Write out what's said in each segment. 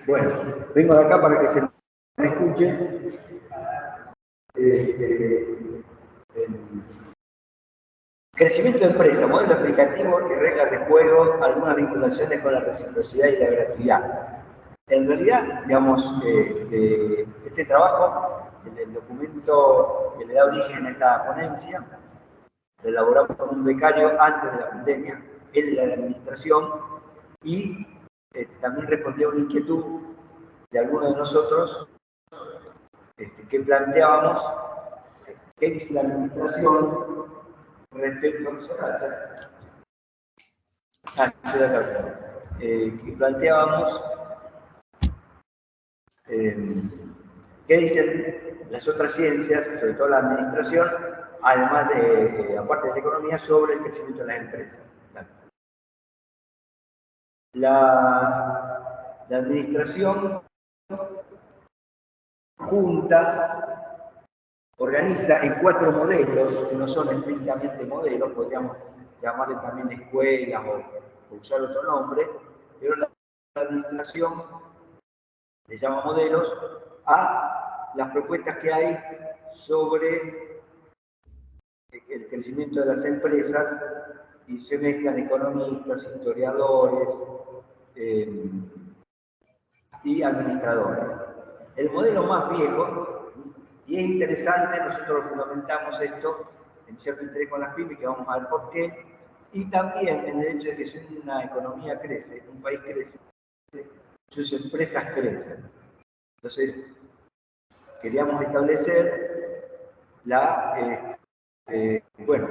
Bueno, vengo de acá para que se me escuche. Crecimiento de empresa, modelo aplicativo y reglas de juego, algunas vinculaciones con la reciprocidad y la gratuidad. En realidad, digamos, este trabajo, el documento que le da origen a esta ponencia, lo elaboramos con un becario antes de la pandemia, él era de administración, y también respondió a una inquietud de algunos de nosotros que planteábamos qué dice la administración respecto que planteábamos qué dicen las otras ciencias, sobre todo la administración, además de, aparte de la economía, sobre el crecimiento de las empresas. La administración junta, organiza en 4 modelos, que no son estrictamente modelos, podríamos llamarle también escuelas o usar otro nombre, pero la administración le llama modelos a las propuestas que hay sobre el crecimiento de las empresas y se mezclan economistas, historiadores y administradores. El modelo más viejo, y es interesante, nosotros fundamentamos esto en cierto interés con las pymes, que vamos a ver por qué, y también en el hecho de que si una economía crece, un país crece, sus empresas crecen. Entonces, queríamos establecer bueno,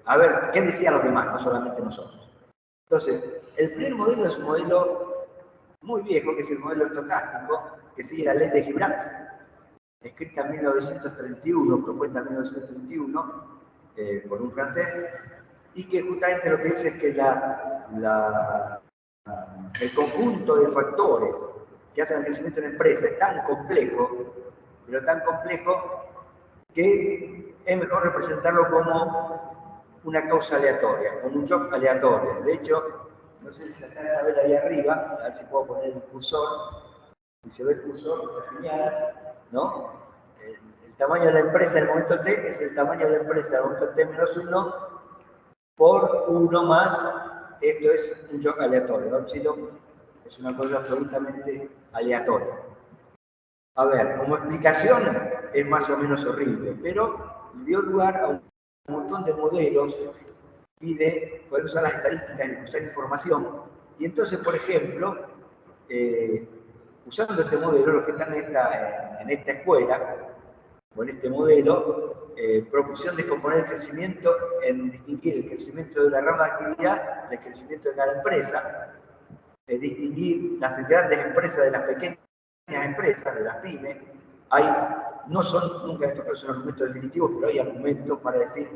a ver, ¿qué decían los demás? No solamente nosotros. Entonces, el primer modelo es un modelo muy viejo, que es el modelo estocástico, que sigue la ley de Gibraltar, escrita en 1931, propuesta en 1931 por un francés, y que justamente lo que dice es que el conjunto de factores que hacen el crecimiento de una empresa es tan complejo, pero tan complejo que es mejor representarlo como una causa aleatoria, como un shock aleatorio. De hecho, no sé si se alcanza a ver ahí arriba, a ver si puedo poner el cursor. Si se ve el cursor, está genial, ¿no? El tamaño de la empresa en el momento T es el tamaño de la empresa en el momento T menos 1 por 1 más, esto es un shock aleatorio. Epsilon es una cosa absolutamente aleatoria. A ver, como explicación es más o menos horrible, pero dio lugar a un montón de modelos y de poder usar las estadísticas y usar información. Y entonces, por ejemplo, usando este modelo, los que están en esta escuela, o en este modelo, propusieron descomponer el crecimiento en distinguir el crecimiento de la rama de actividad del crecimiento de cada empresa, distinguir las grandes empresas de las pequeñas empresas, de las pymes. No son nunca estos casos argumentos definitivos, pero hay argumentos para decir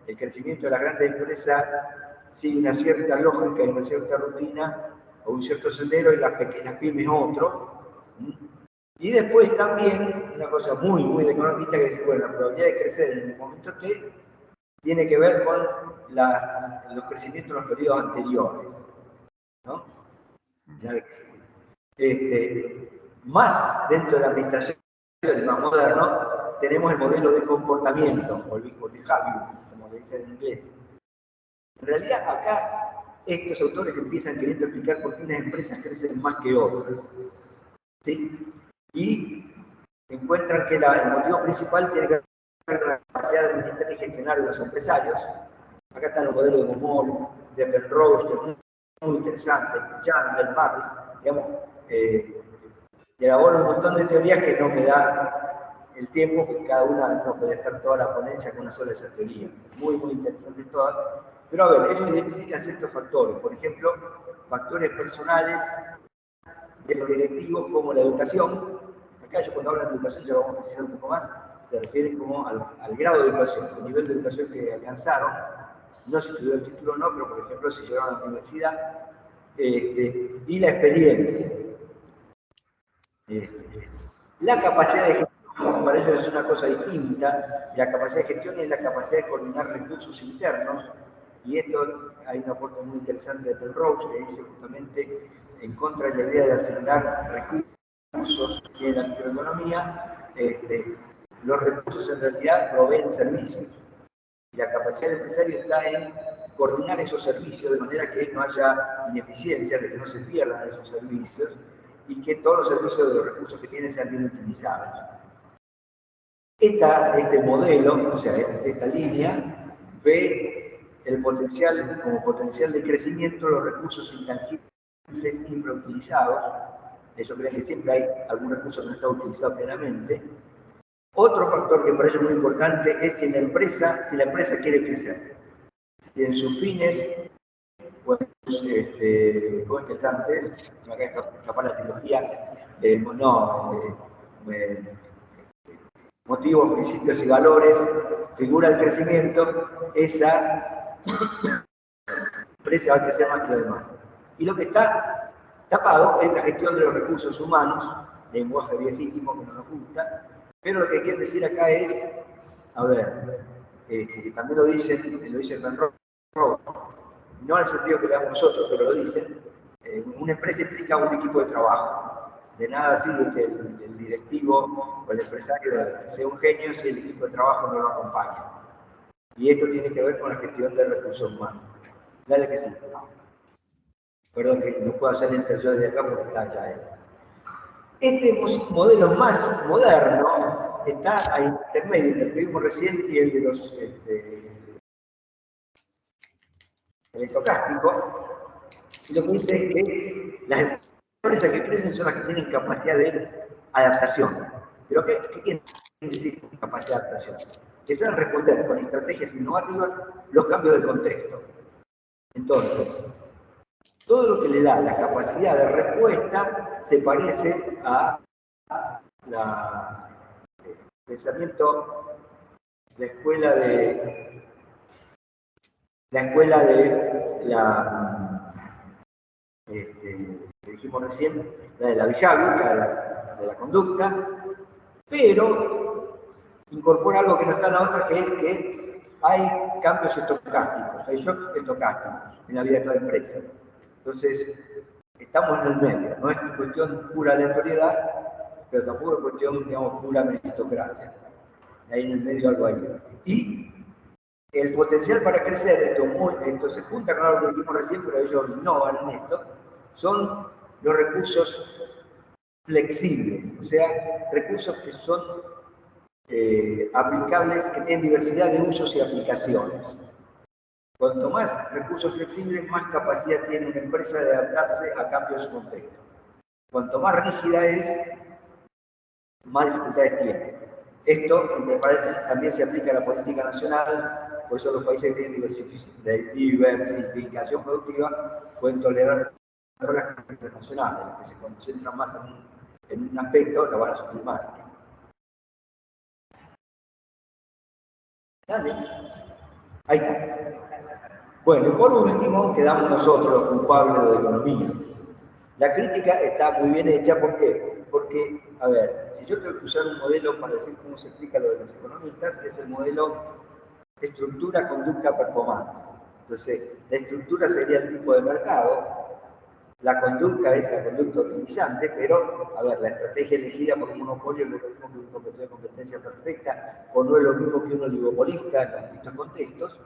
que el crecimiento de las grandes empresas sigue una cierta lógica y una cierta rutina o un cierto sendero y las pequeñas pymes otro. Y después también una cosa muy, muy de economista que dice, bueno, la probabilidad de crecer en el momento T tiene que ver con los crecimientos en los periodos anteriores, ¿no? Más dentro de la administración más moderno, tenemos el modelo de comportamiento, o el behavior, como le dicen en inglés. En realidad, acá, estos autores empiezan queriendo explicar por qué unas empresas crecen más que otras. ¿Sí? Y encuentran que el motivo principal tiene que ver con la capacidad de administrar y gestionar de los empresarios. Acá están los modelos de Momol, de Penrose, que es muy interesante, Chandler, Parris, digamos, y elaboro un montón de teorías que no me da el tiempo, porque cada una no puede estar toda la ponencia con una sola de esas teorías. Muy, muy interesantes todas. Pero a ver, ellos identifican ciertos factores, por ejemplo, factores personales de los directivos como la educación. Acá yo cuando hablo de educación, ya vamos a precisar un poco más, se refiere como al grado de educación, al nivel de educación que alcanzaron. No se estudió el título no, pero por ejemplo si llegaron a la universidad, y la experiencia. La capacidad de gestión, para ellos es una cosa distinta. La capacidad de gestión es la capacidad de coordinar recursos internos Y esto, hay un aporte muy interesante de Penrose que dice justamente en contra de la idea de asignar recursos y en la microeconomía, los recursos en realidad proveen servicios. Y la capacidad del empresario está en coordinar esos servicios de manera que no haya ineficiencia, de que no se pierdan esos servicios y que todos los servicios de los recursos que tiene sean bien utilizados. Este modelo, o sea, esta línea, ve el potencial, como potencial de crecimiento, los recursos intangibles infrautilizados. Eso cree que siempre hay algún recurso que no está utilizado plenamente. Otro factor que me parece muy importante es si la empresa quiere crecer. Si en sus fines, pues, como es que antes, se me acaba de escapar la tecnología, motivos, principios y valores, figura el crecimiento, esa empresa va a crecer más que lo demás. Y lo que está tapado es la gestión de los recursos humanos, lenguaje viejísimo que no nos gusta, pero lo que quiere decir acá es, a ver, también lo dice Penrose, no en el sentido que le damos nosotros, pero lo dicen, una empresa implica un equipo de trabajo. De nada sirve que el directivo o el empresario sea un genio si el equipo de trabajo no lo acompaña. Y esto tiene que ver con la gestión de recursos humanos. Dale que sí. Perdón que no puedo hacer el interyo desde acá porque está allá. Este modelo más moderno está a intermedio entre el que vimos recién y el de los el estocástico. Y lo que dice es que las empresas que crecen son las que tienen capacidad de adaptación. ¿Pero qué quiere decir capacidad de adaptación? Que saben responder con estrategias innovativas los cambios del contexto. Entonces, todo lo que le da la capacidad de respuesta se parece a el pensamiento, la escuela de que dijimos recién, la de la behavior, de la conducta, pero incorpora algo que no está en la otra, que es que hay cambios estocásticos, hay shocks estocásticos en la vida de cada empresa. Entonces, estamos en el medio, no es cuestión pura aleatoriedad, pero tampoco es cuestión, digamos, pura meritocracia. Ahí en el medio algo hay. Y el potencial para crecer, esto se junta con algo que dijimos recién, pero ellos innovan en esto, son los recursos flexibles, o sea, recursos que son aplicables, que tienen diversidad de usos y aplicaciones. Cuanto más recursos flexibles, más capacidad tiene una empresa de adaptarse a cambios de su contexto. Cuanto más rígida es, más dificultades tiene. Esto, entre paréntesis, también se aplica a la política nacional, por eso los países que tienen diversificación productiva pueden tolerar las internacionales, las que se concentran más en un aspecto, la van a sufrir más. Dale. Ahí está. Bueno, y por último, quedamos nosotros los culpables de la economía. La crítica está muy bien hecha, ¿por qué? Porque, a ver, si yo tengo que usar un modelo para decir cómo se explica lo de los economistas, es el modelo estructura, conducta, performance. Entonces, la estructura sería el tipo de mercado, la conducta es la conducta optimizante, pero, a ver, la estrategia elegida por un monopolio no es lo mismo que un competidor de competencia perfecta, o no es lo mismo que un oligopolista en los distintos contextos,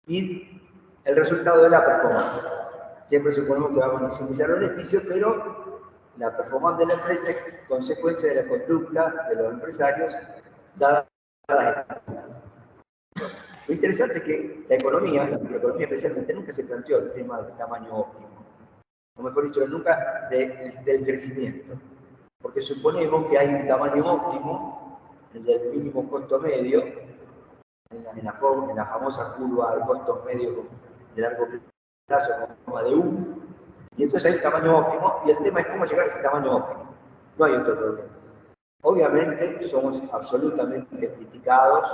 y el resultado de la performance. Siempre suponemos que vamos a maximizar el beneficio, pero la performance de la empresa es consecuencia de la conducta de los empresarios dadas las estructuras. Lo interesante es que la economía, la microeconomía especialmente, nunca se planteó el tema del tamaño óptimo, o mejor dicho, nunca del crecimiento, porque suponemos que hay un tamaño óptimo, el del mínimo costo medio, en la famosa curva de costos medios de largo plazo como de 1, y entonces hay un tamaño óptimo, y el tema es cómo llegar a ese tamaño óptimo. No hay otro problema. Obviamente somos absolutamente criticados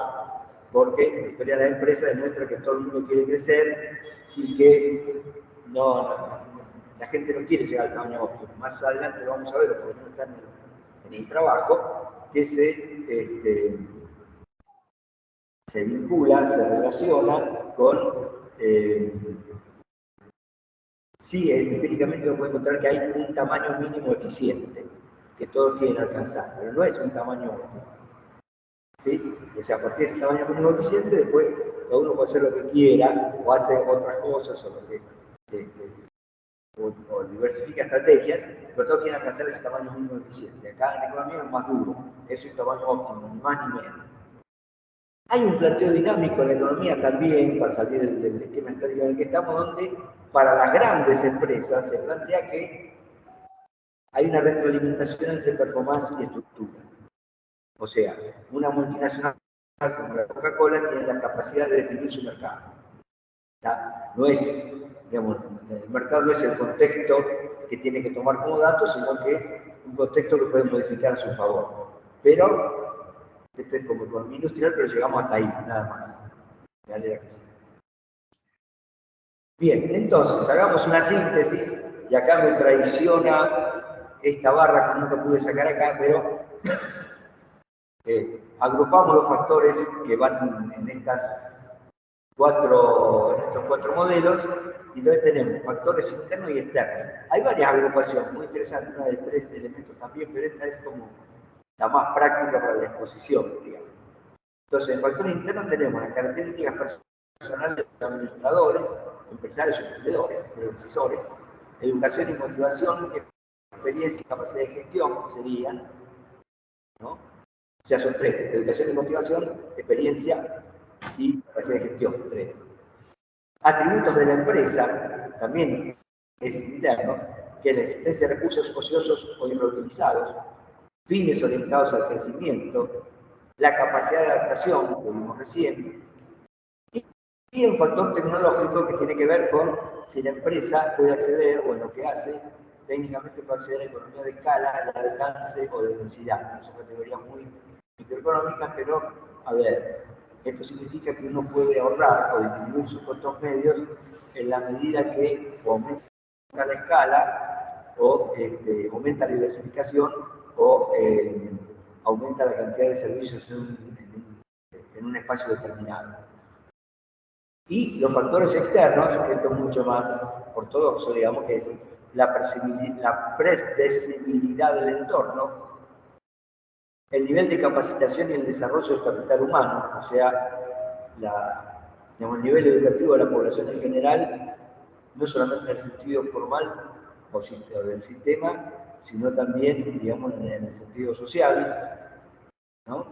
porque la historia de la empresa demuestra que todo el mundo quiere crecer y que la gente no quiere llegar al tamaño óptimo. Más adelante lo vamos a ver, porque no está en el trabajo, que se vincula, se relaciona con Sí, empíricamente uno puede encontrar que hay un tamaño mínimo eficiente que todos quieren alcanzar, pero no es un tamaño óptimo. ¿Sí? O sea, a partir de ese tamaño mínimo eficiente, después cada uno puede hacer lo que quiera, o hace otras cosas, o diversifica estrategias, pero todos quieren alcanzar ese tamaño mínimo eficiente. Acá en la economía es más duro, es un tamaño óptimo, ni más ni menos. Hay un planteo dinámico en la economía también, para salir del esquema histórico en el que estamos, donde para las grandes empresas se plantea que hay una retroalimentación entre performance y estructura. O sea, una multinacional como la Coca-Cola tiene la capacidad de definir su mercado. ¿Tá? No es, digamos, el mercado no es el contexto que tiene que tomar como dato, sino que un contexto que puede modificar a su favor. Pero esto es como economía industrial, pero llegamos hasta ahí, nada más. Me alegra que sí. Bien, entonces, hagamos una síntesis, y acá me traiciona esta barra que nunca pude sacar acá, pero agrupamos los factores que van en estos cuatro modelos, y entonces tenemos factores internos y externos. Hay varias agrupaciones, muy interesantes, una de 3 elementos también, pero esta es como la más práctica para la exposición, digamos. Entonces, en factores internos tenemos las características personales de los administradores, empresarios y emprendedores, de decisores, educación y motivación, experiencia y capacidad de gestión serían, ¿no? O sea, son 3, educación y motivación, experiencia y capacidad de gestión, 3. Atributos de la empresa, también es interno, que es la existencia de recursos ociosos o infrautilizados, fines orientados al crecimiento, la capacidad de adaptación, que vimos recién, y un factor tecnológico que tiene que ver con si la empresa puede acceder, o en lo que hace, técnicamente puede acceder a economía de escala, de alcance o de densidad. Son categorías muy microeconómicas, pero, a ver, esto significa que uno puede ahorrar o disminuir sus costos medios en la medida que aumenta la escala, o aumenta la diversificación, o aumenta la cantidad de servicios en un espacio determinado. Y los factores externos, que esto es mucho más ortodoxo, digamos, que es la predecibilidad del entorno, el nivel de capacitación y el desarrollo del capital humano, o sea, el nivel educativo de la población en general, no solamente en el sentido formal o del sistema, sino también, digamos, en el sentido social, ¿no?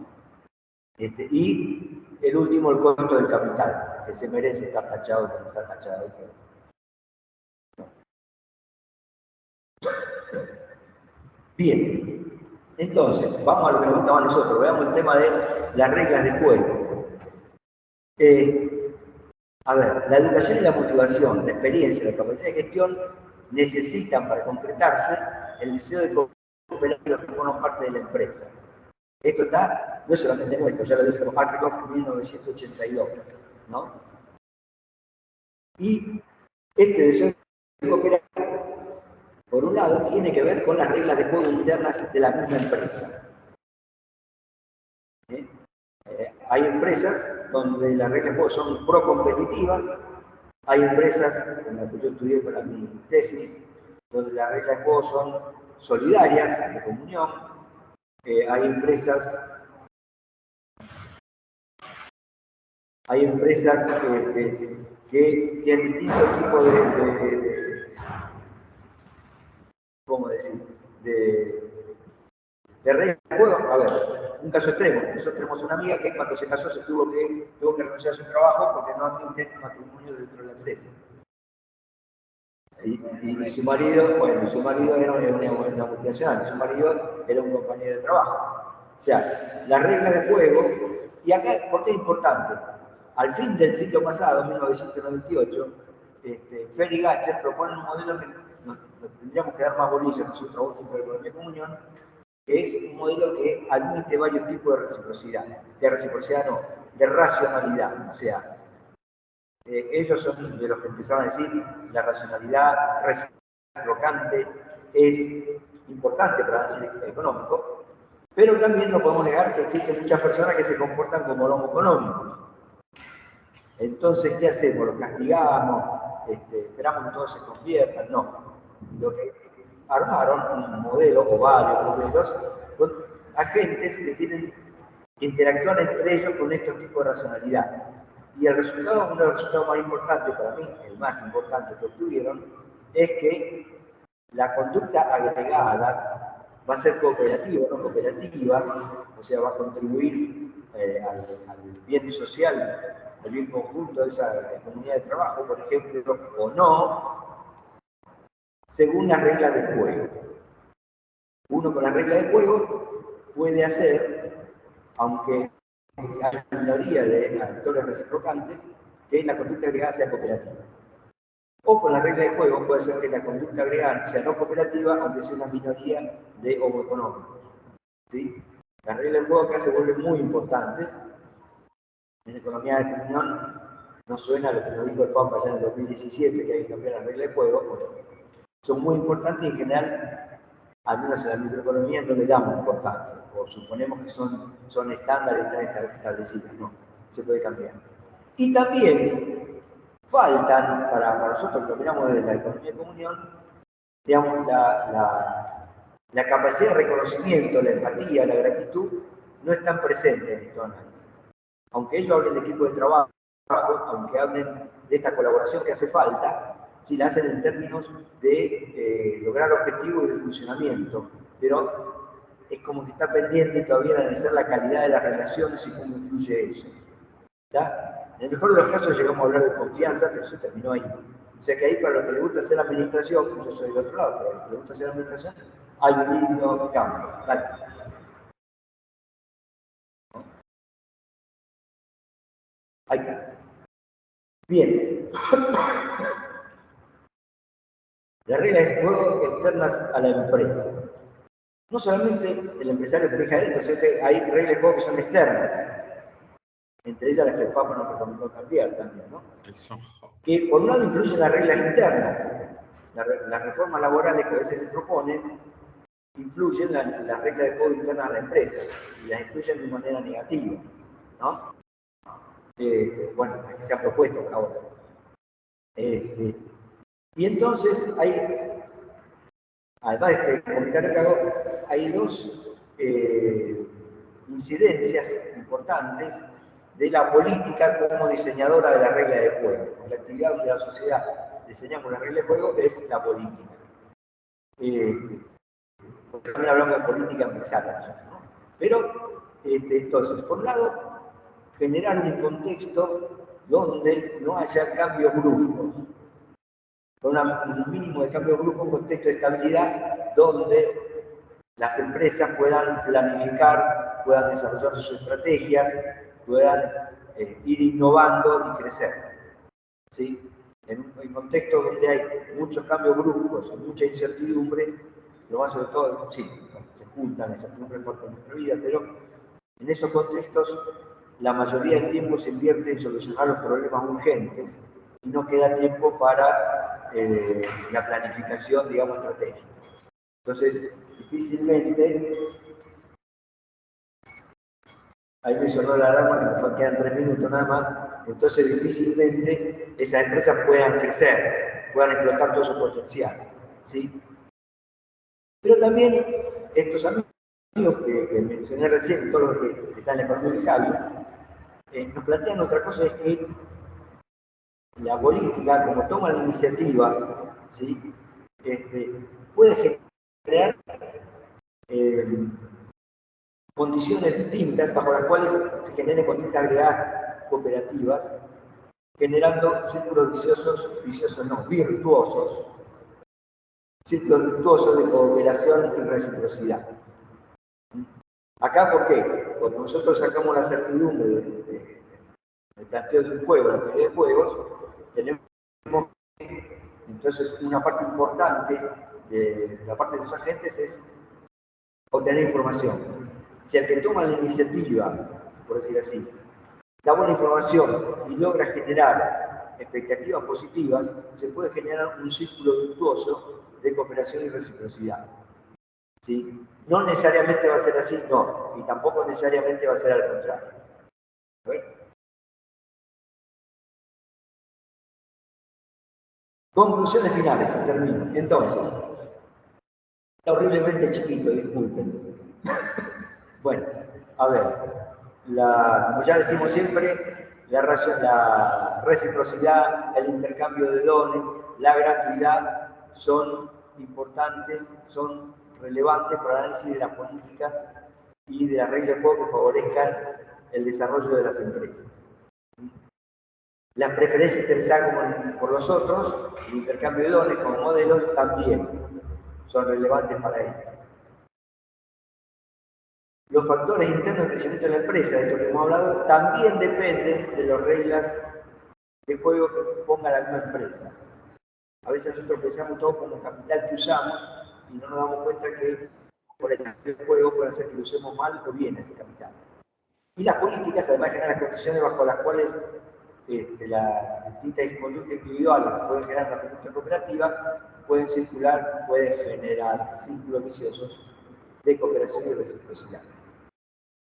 Y el último, el costo del capital, que se merece estar tachado, que no está tachado. Bien, entonces, vamos a lo que nos gustaba a nosotros, veamos el tema de las reglas de juego. A ver, la educación y la motivación, la experiencia, la capacidad de gestión necesitan para concretarse el deseo de cooperar con los que forman parte de la empresa. Esto está, no solamente nuestro, ya lo dijo Markov en 1982, ¿no? Y este deseo de cooperar, por un lado, tiene que ver con las reglas de juego internas de la misma empresa. Hay empresas donde las reglas de juego son pro-competitivas, hay empresas, como la que yo estudié para mi tesis, donde las reglas de juego son solidarias, de comunión, hay empresas que tienen distintos tipos ¿cómo decir? De reglas de juego. A ver, un caso extremo. Nosotros tenemos una amiga que cuando se casó tuvo que renunciar a su trabajo porque no admiten matrimonio dentro de la empresa. Y su marido, bueno, su marido era una multinacional, su marido era un compañero de trabajo. O sea, las reglas de juego, y acá, ¿por qué es importante? Al fin del siglo pasado, 1998, Ferry Gatcher propone un modelo que nos tendríamos que dar más bolillas nosotros dentro de la economía de comunión, que es un modelo que admite varios tipos de reciprocidad no, de racionalidad. O sea, ellos son de los que empezaron a decir la racionalidad reciprocante es importante para el análisis económico, pero también no podemos negar que existen muchas personas que se comportan como lomo económicos. Entonces, ¿qué hacemos? ¿Lo castigamos? ¿Esperamos que todos se conviertan? No. Lo que armaron un modelo o varios modelos con agentes que interactúan entre ellos con estos tipos de racionalidad. Y el resultado, uno de los resultados más importantes para mí, el más importante que obtuvieron, es que la conducta agregada va a ser cooperativa, no cooperativa, o sea, va a contribuir al bien social, al bien conjunto de esa comunidad de trabajo, por ejemplo, o no, según las reglas del juego. Uno con las reglas del juego puede hacer, aunque haya una minoría de actores reciprocantes, que la conducta agregada sea cooperativa. O con la regla de juego puede ser que la conducta agregada sea no cooperativa, aunque sea una minoría de homoeconómicos. ¿Sí? Las reglas de juego acá se vuelven muy importantes. En economía de comunión no suena a lo que nos dijo el Papa ya en el 2017, que hay que cambiar las reglas de juego. Son muy importantes y en general, al menos en la microeconomía, no le damos importancia. O suponemos que son estándares y están establecidas. No, se puede cambiar. Y también faltan, para nosotros que miramos desde la economía de comunión, digamos, la capacidad de reconocimiento, la empatía, la gratitud, no están presentes en estos análisis. Aunque ellos hablen de equipo de trabajo, aunque hablen de esta colaboración que hace falta, si la hacen en términos de lograr objetivos y de funcionamiento, pero es como que está pendiente todavía de analizar la calidad de las relaciones y cómo influye eso. ¿Está? En el mejor de los casos llegamos a hablar de confianza, pero se terminó ahí. O sea que ahí para los que les gusta hacer administración, yo soy del otro lado, pero a los que les gusta hacer administración, hay un lindo campo. Vale. Ahí está. Bien. Las reglas de juego externas a la empresa. No solamente el empresario se fija dentro, sino que hay reglas de juego que son externas. Entre ellas las que el Papa nos recomendó cambiar también, ¿no? Que por un lado influyen las reglas internas. Las reformas laborales que a veces se proponen influyen las reglas de juego internas de la empresa y las influyen de manera negativa, ¿no? Bueno, las que se han propuesto por ahora. Y entonces además de este comentario que hago, hay dos incidencias importantes de la política como diseñadora de la regla de juego. La actividad donde la sociedad diseñamos la regla de juego es la política. Porque también hablamos de política empresarial, ¿no? Pero, entonces, por un lado, generar un contexto donde no haya cambios bruscos, con un mínimo de cambio brusco, un contexto de estabilidad donde las empresas puedan planificar, puedan desarrollar sus estrategias, puedan ir innovando y crecer. ¿Sí? En contextos donde hay muchos cambios bruscos, mucha incertidumbre, lo más sobre todo, sí, se juntan incertidumbre por nuestra vida, pero en esos contextos la mayoría del tiempo se invierte en solucionar los problemas urgentes y no queda tiempo para la planificación, digamos, estratégica. Entonces, difícilmente, ahí me sonó la alarma, que me quedan 3 minutos nada más, entonces difícilmente esas empresas puedan crecer, puedan explotar todo su potencial, ¿sí? Pero también estos amigos que mencioné recién, todos los que están en la economía de Javi, nos plantean otra cosa, es que la política, como toma la iniciativa, ¿sí? Puede generar condiciones distintas bajo las cuales se generen conductas agregadas cooperativas, generando círculos viciosos no, virtuosos, círculos virtuosos de cooperación y reciprocidad. Acá, ¿por qué? Porque nosotros sacamos la certidumbre del planteo de un juego, la teoría de juegos, tenemos entonces una parte importante de la parte de los agentes es obtener información. Si el que toma la iniciativa, por decir así, da buena información y logra generar expectativas positivas, se puede generar un círculo virtuoso de cooperación y reciprocidad. ¿Sí? No necesariamente va a ser así, no, y tampoco necesariamente va a ser al contrario. Conclusiones finales, termino. Entonces, está horriblemente chiquito, disculpen. Bueno, a ver, como ya decimos siempre, la reciprocidad, el intercambio de dones, la gratuidad son importantes, son relevantes para el análisis de las políticas y de las reglas de juego que favorezcan el desarrollo de las empresas. Las preferencias interesadas por los otros, el intercambio de dones como modelos también son relevantes para ello. Los factores internos de crecimiento de la empresa, de esto que hemos hablado, también dependen de las reglas de juego que ponga la misma empresa. A veces nosotros pensamos todo como capital que usamos y no nos damos cuenta que por el juego puede hacer que lo usemos mal o bien ese capital. Y las políticas además generan las condiciones bajo las cuales las distintas conductas individuales pueden generar una conducta cooperativa, pueden circular, pueden generar círculos viciosos de cooperación y reciprocidad.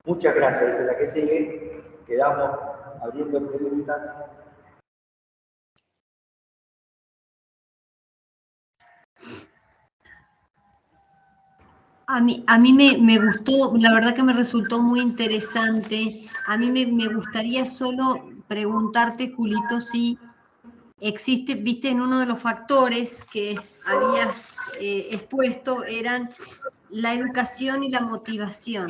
Muchas gracias. Esa es la que sigue. Quedamos abriendo preguntas. A mí me gustó, la verdad que me resultó muy interesante. A mí me gustaría solo preguntarte, Julito, si existe, viste, en uno de los factores que habías expuesto, eran la educación y la motivación,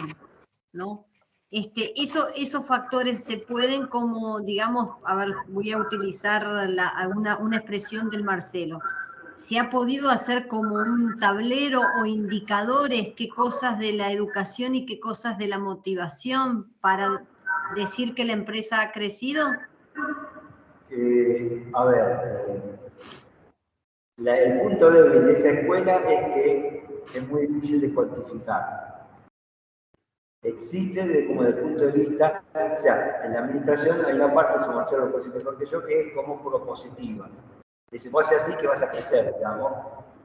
¿no? Esos factores se pueden como, digamos, a ver, voy a utilizar una expresión del Marcelo. ¿Se ha podido hacer como un tablero o indicadores qué cosas de la educación y qué cosas de la motivación para decir que la empresa ha crecido? A ver, el punto débil de esa escuela es que es muy difícil de cuantificar. Existe como desde el punto de vista, o sea, en la administración hay una parte, su Marcelo lo conoce mejor que yo, que es como propositiva. Que si vos haces así, que vas a crecer, digamos.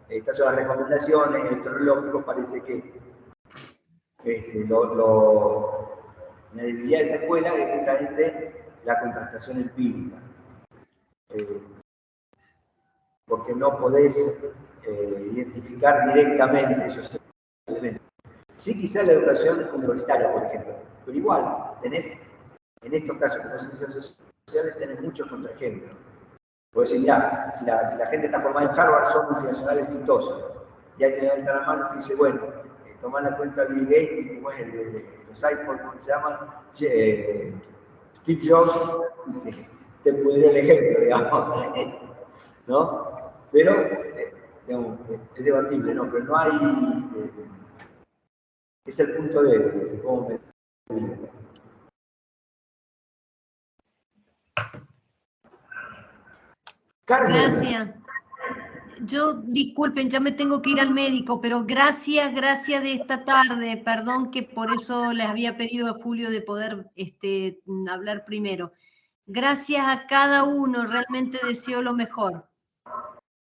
Estas son las recomendaciones, el lógico parece que la debilidad de esa escuela es justamente la contrastación empírica. Porque no podés identificar directamente esos elementos. Sí, quizá la educación universitaria, por ejemplo, pero igual, tenés, en estos casos, como ciencias sociales, tenés muchos contraejemplos. Puedes decir, mira, si la gente está formada en Harvard, son multinacionales exitosos. Y hay que levantar la mano y dice, bueno, tomar en cuenta Bill Gates, y como es el de los iPhones, ¿cómo se llama? Steve Jobs, te pudrió el ejemplo, digamos. ¿No? Pero, digamos, es debatible, ¿no? Pero no hay... es el punto de ese, cómo me... Carmen. Gracias. Yo, disculpen, ya me tengo que ir al médico, pero gracias de esta tarde. Perdón que por eso les había pedido a Julio de poder hablar primero. Gracias a cada uno, realmente deseo lo mejor.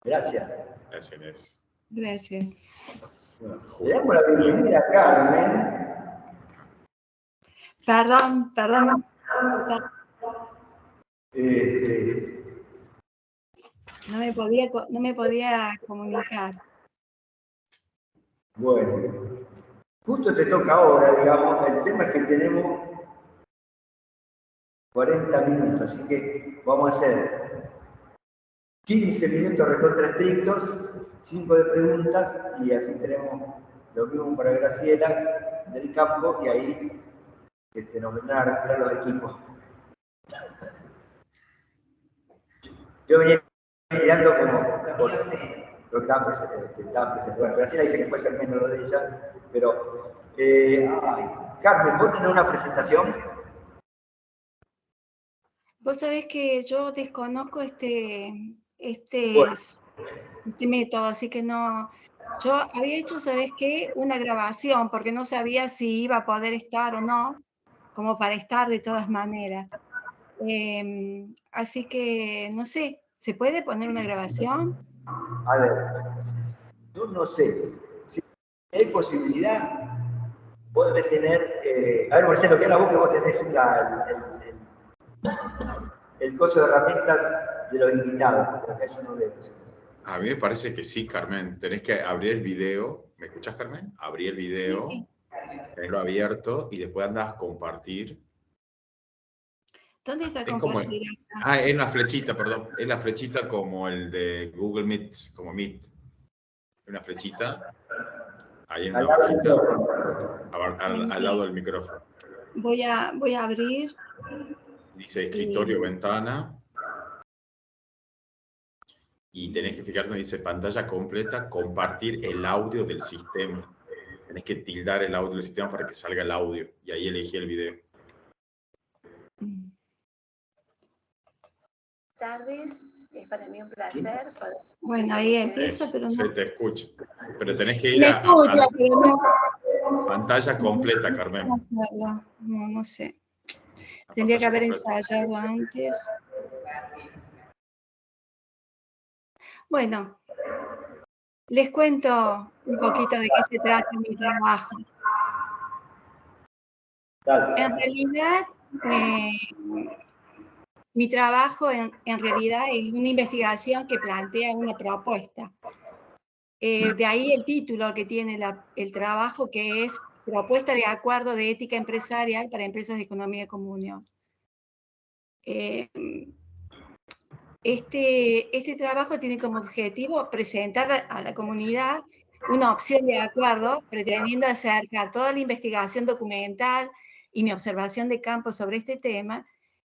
Gracias. Gracias. Gracias. Bueno, le damos la bienvenida a Carmen. Perdón. No me podía comunicar. Bueno, justo te toca ahora, digamos, el tema es que tenemos 40 minutos, así que vamos a hacer 15 minutos recontra estrictos, 5 de preguntas, y así tenemos lo mismo para Graciela del campo, y ahí nos vendrán a retirar los equipos. Yo venía mirando como lo que estaba presente. Bueno, Graciela dice que puede ser menos lo de ella, pero Carmen, ¿vos tenés una presentación? Vos sabés que yo desconozco este método, así que no. Yo había hecho, ¿sabés qué? Una grabación, porque no sabía si iba a poder estar o no, como para estar de todas maneras. Así que, no sé, ¿se puede poner una grabación? A ver, yo no sé. Si hay posibilidad, vos debés tener... a ver, Marcelo, ¿qué es la voz que vos tenés el coso de herramientas de los invitados, porque acá yo no veo eso. A mí me parece que sí, Carmen. Tenés que abrir el video. ¿Me escuchás, Carmen? Abrí el video, Sí, sí. tenerlo abierto y después andás a compartir. ¿Dónde está Es como... compartir acá? Ah, es una flechita, perdón. Es la flechita como el de Google Meet, como Meet. Una flechita. Ahí en una hojita. Al lado del micrófono. Voy a abrir. Dice escritorio, ventana. Y tenés que fijarte donde dice pantalla completa, compartir el audio del sistema. Tenés que tildar el audio del sistema para que salga el audio. Y ahí elegí el video. Tardes, es para mí un placer. Bueno, ahí empieza, pero no. Se te escucha. Pero tenés que ir Me a escucha, pero no. pantalla completa, Carmen. No sé. Tendría que haber ensayado antes. Bueno, les cuento un poquito de qué se trata mi trabajo. En realidad, mi trabajo en realidad es una investigación que plantea una propuesta. De ahí el título que tiene el trabajo, que es Propuesta de Acuerdo de Ética Empresarial para Empresas de Economía de Comunión. Este trabajo tiene como objetivo presentar a la comunidad una opción de acuerdo pretendiendo acercar toda la investigación documental y mi observación de campo sobre este tema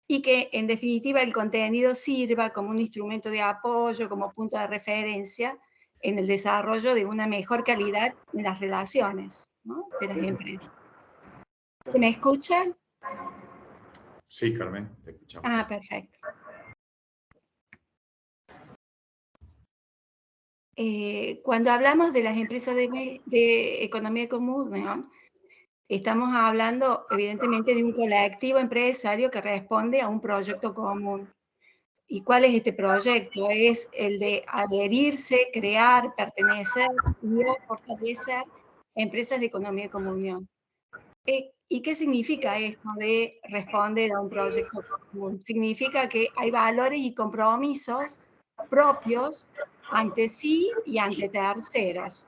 y que en definitiva el contenido sirva como un instrumento de apoyo, como punto de referencia en el desarrollo de una mejor calidad en las relaciones, ¿no?, de las empresas. ¿Se me escuchan? Sí, Carmen, te escuchamos. Ah, perfecto. Cuando hablamos de las empresas de economía de comunión, estamos hablando evidentemente de un colectivo empresario que responde a un proyecto común. ¿Y cuál es este proyecto? Es el de adherirse, crear, pertenecer y fortalecer empresas de economía de comunión. ¿Y qué significa esto de responder a un proyecto común? Significa que hay valores y compromisos propios ante sí y ante terceros.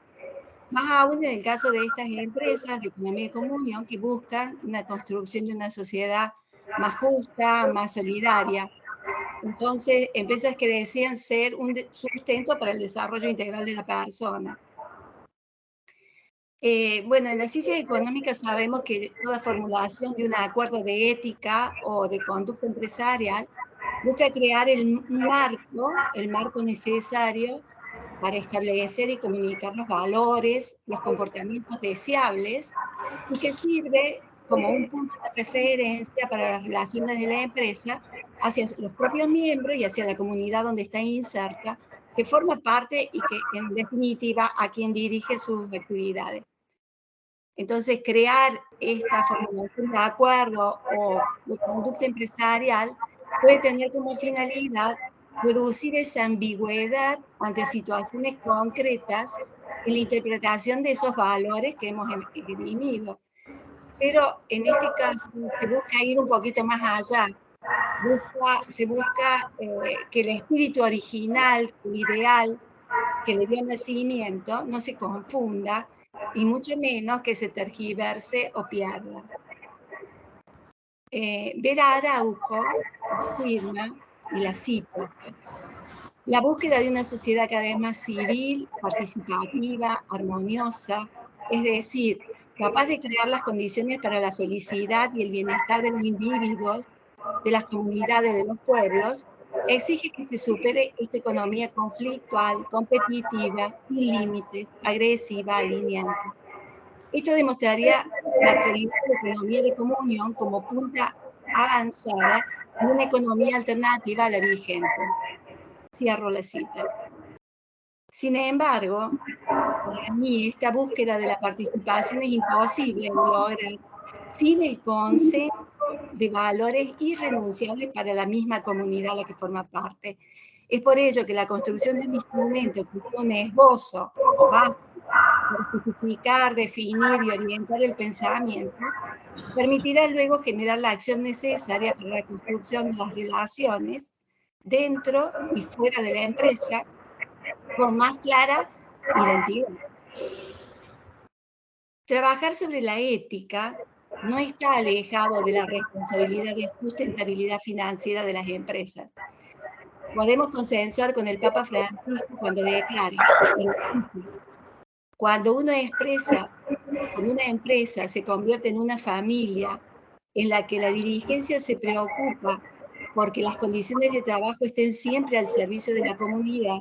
Más aún en el caso de estas empresas de economía de comunión que buscan una construcción de una sociedad más justa, más solidaria. Entonces, empresas que desean ser un sustento para el desarrollo integral de la persona. Bueno, en las ciencias económicas sabemos que toda formulación de un acuerdo de ética o de conducta empresarial busca crear el marco necesario para establecer y comunicar los valores, los comportamientos deseables y que sirve como un punto de referencia para las relaciones de la empresa hacia los propios miembros y hacia la comunidad donde está inserta, que forma parte y que en definitiva a quien dirige sus actividades. Entonces, crear esta formulación de acuerdo o de conducta empresarial puede tener como finalidad reducir esa ambigüedad ante situaciones concretas en la interpretación de esos valores que hemos esgrimido. Pero en este caso se busca ir un poquito más allá. Se busca que el espíritu original, el ideal que le dio nacimiento, no se confunda y mucho menos que se tergiverse o pierda. Vera Araujo afirma, y la cito: la búsqueda de una sociedad cada vez más civil, participativa, armoniosa, es decir, capaz de crear las condiciones para la felicidad y el bienestar de los individuos, de las comunidades, de los pueblos, exige que se supere esta economía conflictual, competitiva, sin límites, agresiva, alineante. Esto demostraría la actualidad de la economía de comunión como punta avanzada en una economía alternativa a la vigente. Cierro la cita. Sin embargo, para mí esta búsqueda de la participación es imposible de lograr sin el consenso de valores irrenunciables para la misma comunidad a la que forma parte. Es por ello que la construcción de un instrumento que sea un esbozo básico para justificar, definir y orientar el pensamiento, permitirá luego generar la acción necesaria para la construcción de las relaciones dentro y fuera de la empresa con más clara identidad. Trabajar sobre la ética no está alejado de la responsabilidad de sustentabilidad financiera de las empresas. Podemos consensuar con el Papa Francisco cuando declara, cuando una empresa se convierte en una familia en la que la dirigencia se preocupa porque las condiciones de trabajo estén siempre al servicio de la comunidad,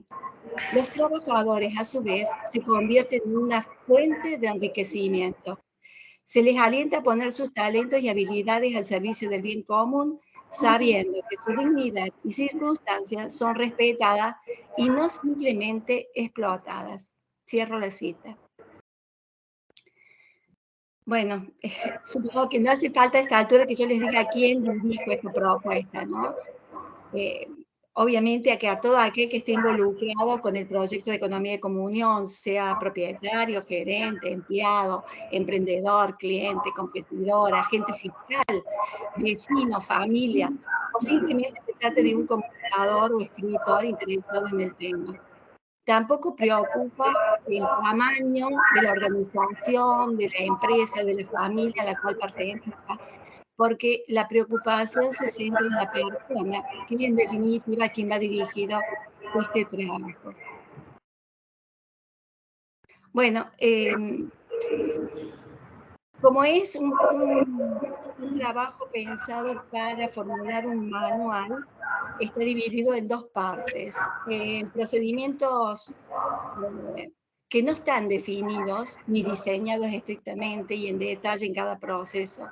los trabajadores, a su vez, se convierten en una fuente de enriquecimiento. Se les alienta a poner sus talentos y habilidades al servicio del bien común, sabiendo que su dignidad y circunstancias son respetadas y no simplemente explotadas. Cierro la cita. Bueno, supongo que no hace falta a esta altura que yo les diga quién dijo esta propuesta, ¿no? Obviamente a todo aquel que esté involucrado con el proyecto de economía de comunión, sea propietario, gerente, empleado, emprendedor, cliente, competidor, agente fiscal, vecino, familia, o simplemente se trate de un comunicador o escritor interesado en el tema. Tampoco preocupa el tamaño de la organización, de la empresa, de la familia a la cual pertenezca, porque la preocupación se centra en la persona, que es en definitiva a quien va dirigido este trabajo. Bueno, como es un trabajo pensado para formular un manual, está dividido en dos partes. Procedimientos que no están definidos ni diseñados estrictamente y en detalle en cada proceso.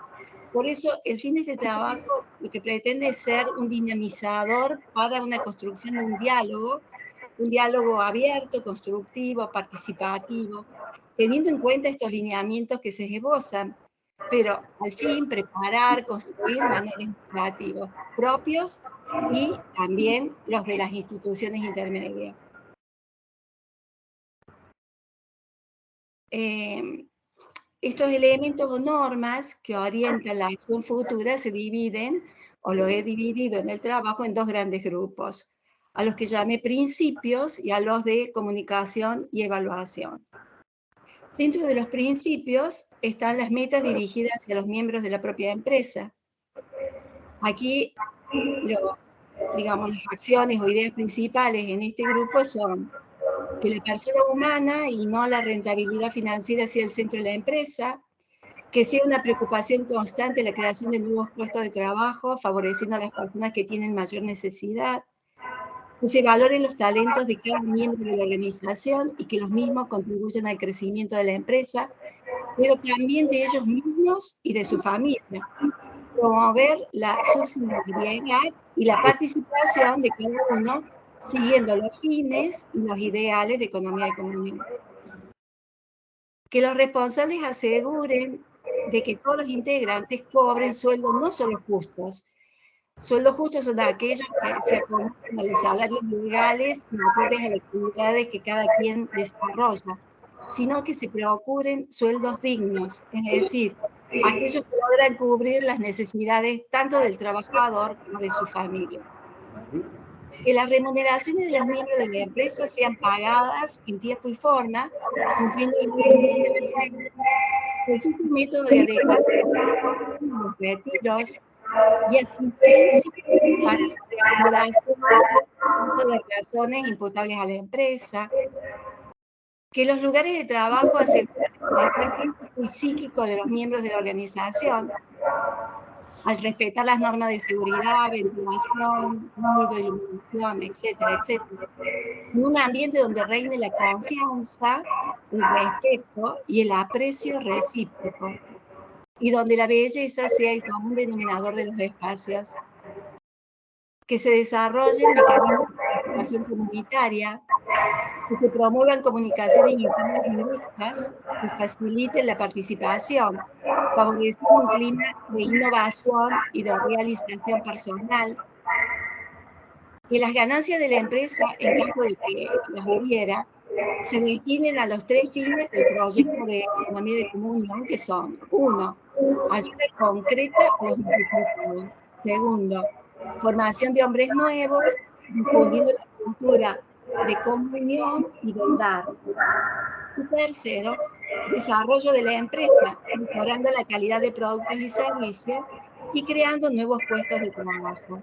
Por eso, el fin de este trabajo lo que pretende es ser un dinamizador para una construcción de un diálogo abierto, constructivo, participativo, teniendo en cuenta estos lineamientos que se esbozan, pero al fin preparar, construir manuales educativos propios y también los de las instituciones intermedias. Estos elementos o normas que orientan la acción futura se dividen, o lo he dividido en el trabajo, en dos grandes grupos, a los que llamé principios y a los de comunicación y evaluación. Dentro de los principios están las metas dirigidas hacia los miembros de la propia empresa. Aquí, las acciones o ideas principales en este grupo son que la persona humana y no la rentabilidad financiera sea el centro de la empresa, que sea una preocupación constante la creación de nuevos puestos de trabajo, favoreciendo a las personas que tienen mayor necesidad, que se valoren los talentos de cada miembro de la organización y que los mismos contribuyan al crecimiento de la empresa, pero también de ellos mismos y de su familia. Promover la subsidiariedad y la participación de cada uno siguiendo los fines y los ideales de economía de comunión. Que los responsables aseguren de que todos los integrantes cobren sueldos no solo justos. Sueldos justos son aquellos que se acomodan a los salarios legales y acordes a las actividades que cada quien desarrolla, sino que se procuren sueldos dignos, es decir, aquellos que logran cubrir las necesidades tanto del trabajador como de su familia. Que las remuneraciones de los miembros de la empresa sean pagadas en tiempo y forma, cumpliendo existe un método de adecuar los retiros y asistencia para la reanudación de las razones imputables a la empresa. Que los lugares de trabajo aseguren el bienestar físico y psíquico de los miembros de la organización, al respetar las normas de seguridad, ventilación, ruido, iluminación, etcétera, etcétera. En un ambiente donde reine la confianza, el respeto y el aprecio recíproco, y donde la belleza sea el común denominador de los espacios. Que se desarrollen mecanismos de participación comunitaria, que se promuevan comunicaciones internas directas que faciliten la participación, favoreciendo un clima de innovación y de realización personal. Que las ganancias de la empresa, en caso de que las hubiera, se destinen a los 3 fines del proyecto de economía de comunión, que son: 1, ayuda concreta a los necesitados; 2, formación de hombres nuevos; difundiendo la cultura de comunión y del dar. Y tercero, desarrollo de la empresa, mejorando la calidad de productos y servicios y creando nuevos puestos de trabajo.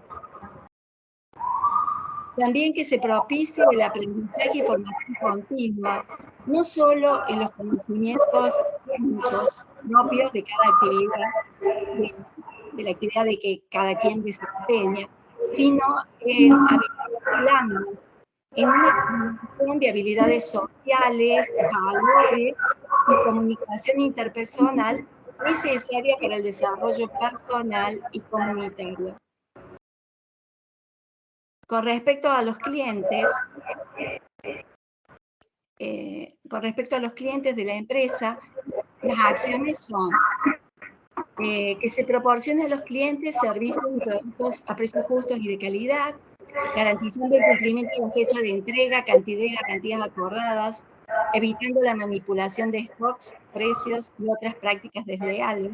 También que se propicie el aprendizaje y formación continua, no solo en los conocimientos técnicos propios de cada actividad, de la actividad de que cada quien desempeña, sino en habilidades blandas, en una combinación de habilidades sociales, valores y comunicación interpersonal necesaria para el desarrollo personal y comunitario. Con respecto a los clientes, de la empresa, las acciones son que se proporcione a los clientes servicios y productos a precios justos y de calidad, garantizando el cumplimiento de la fecha de entrega, cantidad y garantías acordadas, evitando la manipulación de stocks, precios y otras prácticas desleales.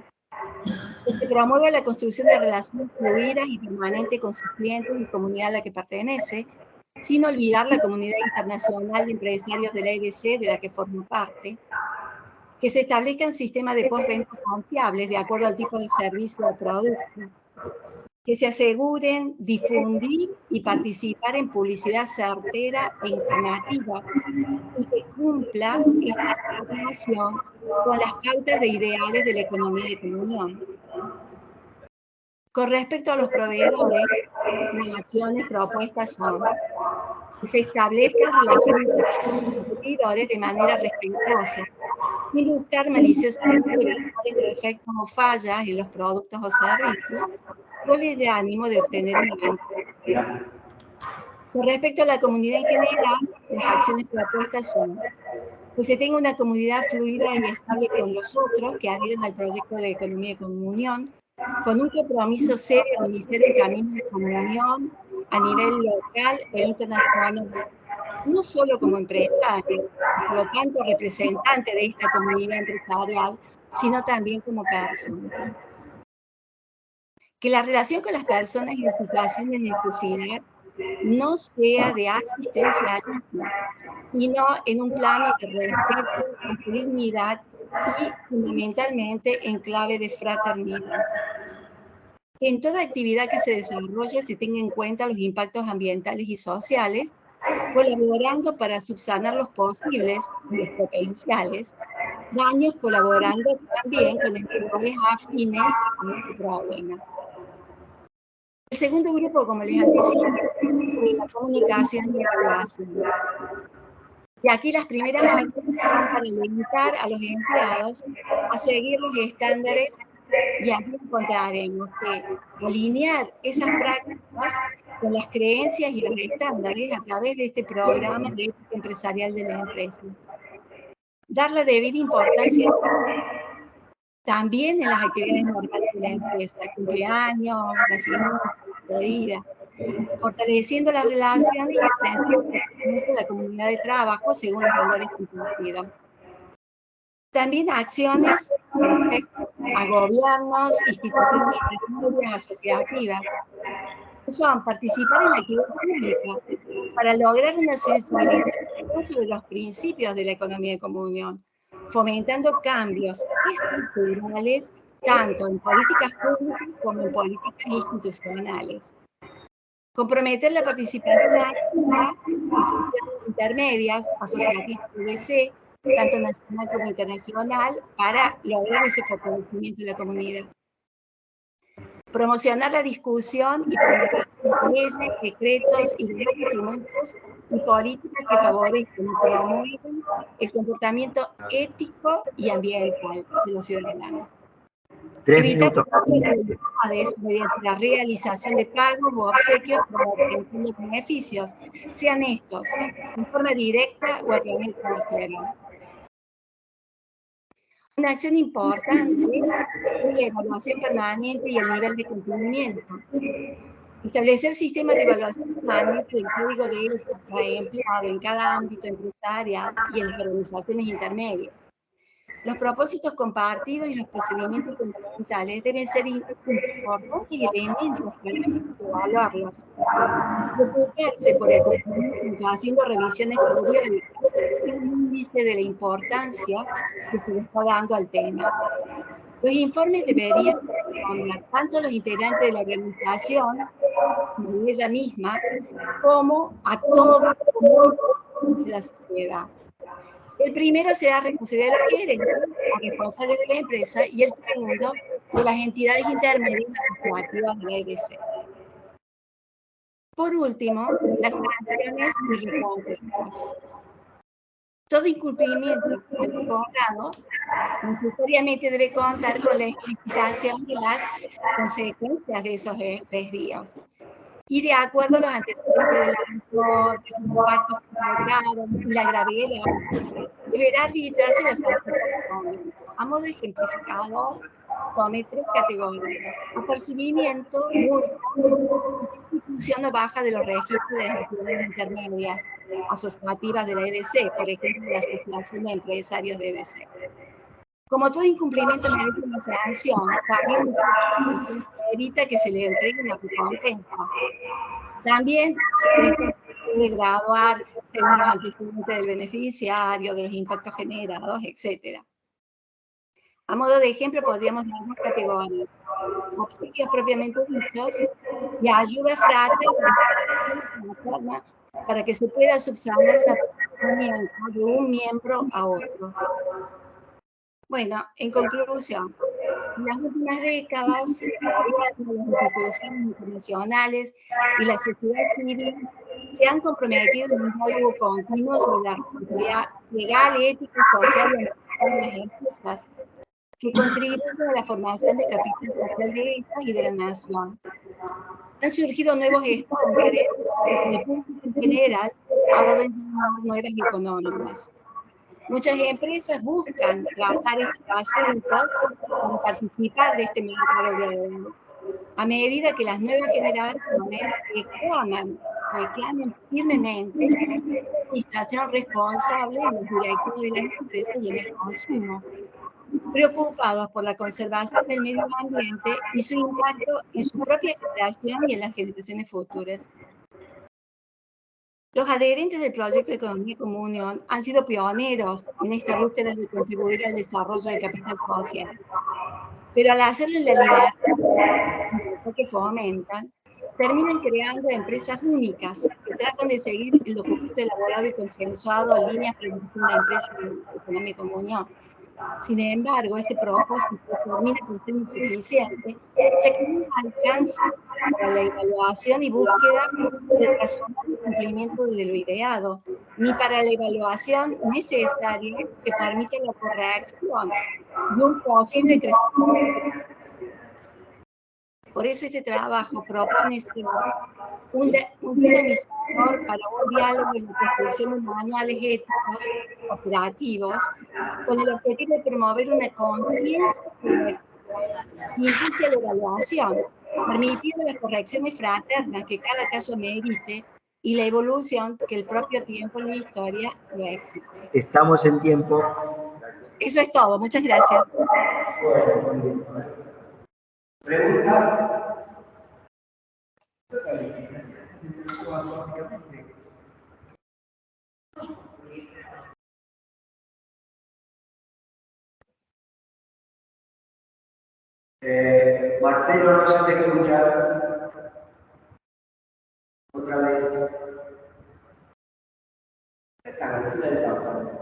Que se promueva la construcción de relaciones fluidas y permanentes con sus clientes y comunidad a la que pertenece, sin olvidar la comunidad internacional de empresarios de la EDC de la que forma parte. Que se establezcan sistemas de postventa confiables de acuerdo al tipo de servicio o producto. Que se aseguren difundir y participar en publicidad certera e informativa y que cumpla esta información con las pautas de ideales de la economía de comunión. Con respecto a los proveedores, las acciones propuestas son que se establezcan relaciones con los competidores de manera respetuosa, sin buscar maliciosamente eventuales defectos o fallas en los productos o servicios, con el ánimo de obtener una ventaja. Con respecto a la comunidad en general, las acciones propuestas son que se tenga una comunidad fluida y estable con los otros que adhieren al proyecto de economía de comunión, con un compromiso serio de iniciar el camino de comunión a nivel local e internacional, no solo como empresario, por lo tanto representante de esta comunidad empresarial, sino también como persona. Que la relación con las personas en situación de necesidad no sea de asistencialismo, sino en un plano de respeto, de dignidad y fundamentalmente en clave de fraternidad. En toda actividad que se desarrolle se tenga en cuenta los impactos ambientales y sociales, colaborando para subsanar los posibles y los potenciales daños, colaborando también con entidades afines a este problema. El segundo grupo, como les anticipé, es la comunicación y evaluación. Y aquí las primeras acciones son para limitar a los empleados a seguir los estándares, y aquí encontraremos que alinear esas prácticas con las creencias y los estándares a través de este programa de ética empresarial de la empresa. Dar la debida importancia también en las actividades normales de la empresa, cumpleaños, nacimiento, despedida, fortaleciendo las relaciones y el sentido de pertenencia de la comunidad de trabajo según los valores compartidos. También acciones respecto a gobiernos, instituciones y asociativas, que son participar en la actividad pública para lograr una sensibilización sobre los principios de la economía de comunión, fomentando cambios estructurales tanto en políticas públicas como en políticas institucionales. Comprometer la participación activa en instituciones intermedias, asociativas EDC, tanto nacional como internacional, para lograr ese fortalecimiento de la comunidad. Promocionar la discusión y promover leyes, decretos y demás instrumentos y políticas que favorezcan y promuevan el comportamiento ético y ambiental de los ciudadanos. 3 Evitar minutos. mediante la realización de pagos o obsequios para la obtención de beneficios, sean estos en forma directa o a través de terceros. Una acción importante es la evaluación permanente y el nivel de cumplimiento. Establecer sistemas de evaluación permanente del código de ética empleado en cada ámbito empresarial y en las organizaciones intermedias. Los propósitos compartidos y los procedimientos fundamentales deben ser importantes elementos para evaluarlos. Preocuparse por el cumplimiento haciendo revisiones periódicas es un índice de la importancia que se le está dando al tema. Los informes deberían responder tanto a los integrantes de la organización, de ella misma, como a todos de la sociedad. El primero será responsabilidad de los gerentes, responsables de la empresa, y el segundo de las entidades intermedias asociativas de la EDC. Por último, las sanciones y recompensas. Todo incumplimiento acordado necesariamente debe contar con la explicitación de las consecuencias de esos desvíos. Y de acuerdo a los antecedentes del autor, de los impactos provocados y la gravedad, deberá arbitrarse la sanción. A modo ejemplificador, tome 3 categorías: apercibimiento, multa, institución o baja de los registros de las entidades intermedias asociativas de la EDC, por ejemplo, la Asociación de Empresarios de EDC. Como todo incumplimiento merece una sanción, también evita que se le entregue una recompensa. También se puede graduar según los antecedentes del beneficiario, de los impactos generados, etc. A modo de ejemplo, podríamos dar 2 categorías: obsequios propiamente dichos y ayuda fraterna para que se pueda subsanar el apoderamiento de un miembro a otro. Bueno, en conclusión, en las últimas décadas, las instituciones internacionales y la sociedad civil se han comprometido en un diálogo continuo sobre la responsabilidad legal, ética y social de las empresas, que contribuyen a la formación de capital social de estas y de la nación. Han surgido nuevos estándares que el público en general ha dado en llamar nuevas económicas. Muchas empresas buscan trabajar estos asuntos para participar de este mercado global. A medida que las nuevas generaciones reclaman firmemente una administración responsable en los directivos de las empresas y en el consumo, preocupados por la conservación del medio ambiente y su impacto en su propia generación y en las generaciones futuras. Los adherentes del proyecto de Economía como Unión han sido pioneros en esta búsqueda de contribuir al desarrollo del capital social. Pero al hacerlo en la libertad que fomentan, terminan creando empresas únicas que tratan de seguir el documento elaborado y consensuado en líneas para una empresa de Economía como Unión. Sin embargo, este propósito termina por ser insuficiente, ya que no alcanza para la evaluación y búsqueda del razonable cumplimiento de lo ideado, ni para la evaluación necesaria que permita la corrección de un posible crecimiento. Por eso este trabajo propone ser un dinamizador para un diálogo en la construcción de manuales éticos operativos con el objetivo de promover una conciencia que impulse la evaluación, permitiendo las correcciones fraternas que cada caso merite y la evolución que el propio tiempo en la historia lo exige. Estamos en tiempo. Eso es todo. Muchas gracias. ¿Preguntas? Marcelo, no se te escucha. Otra vez. Está, recibe el campo.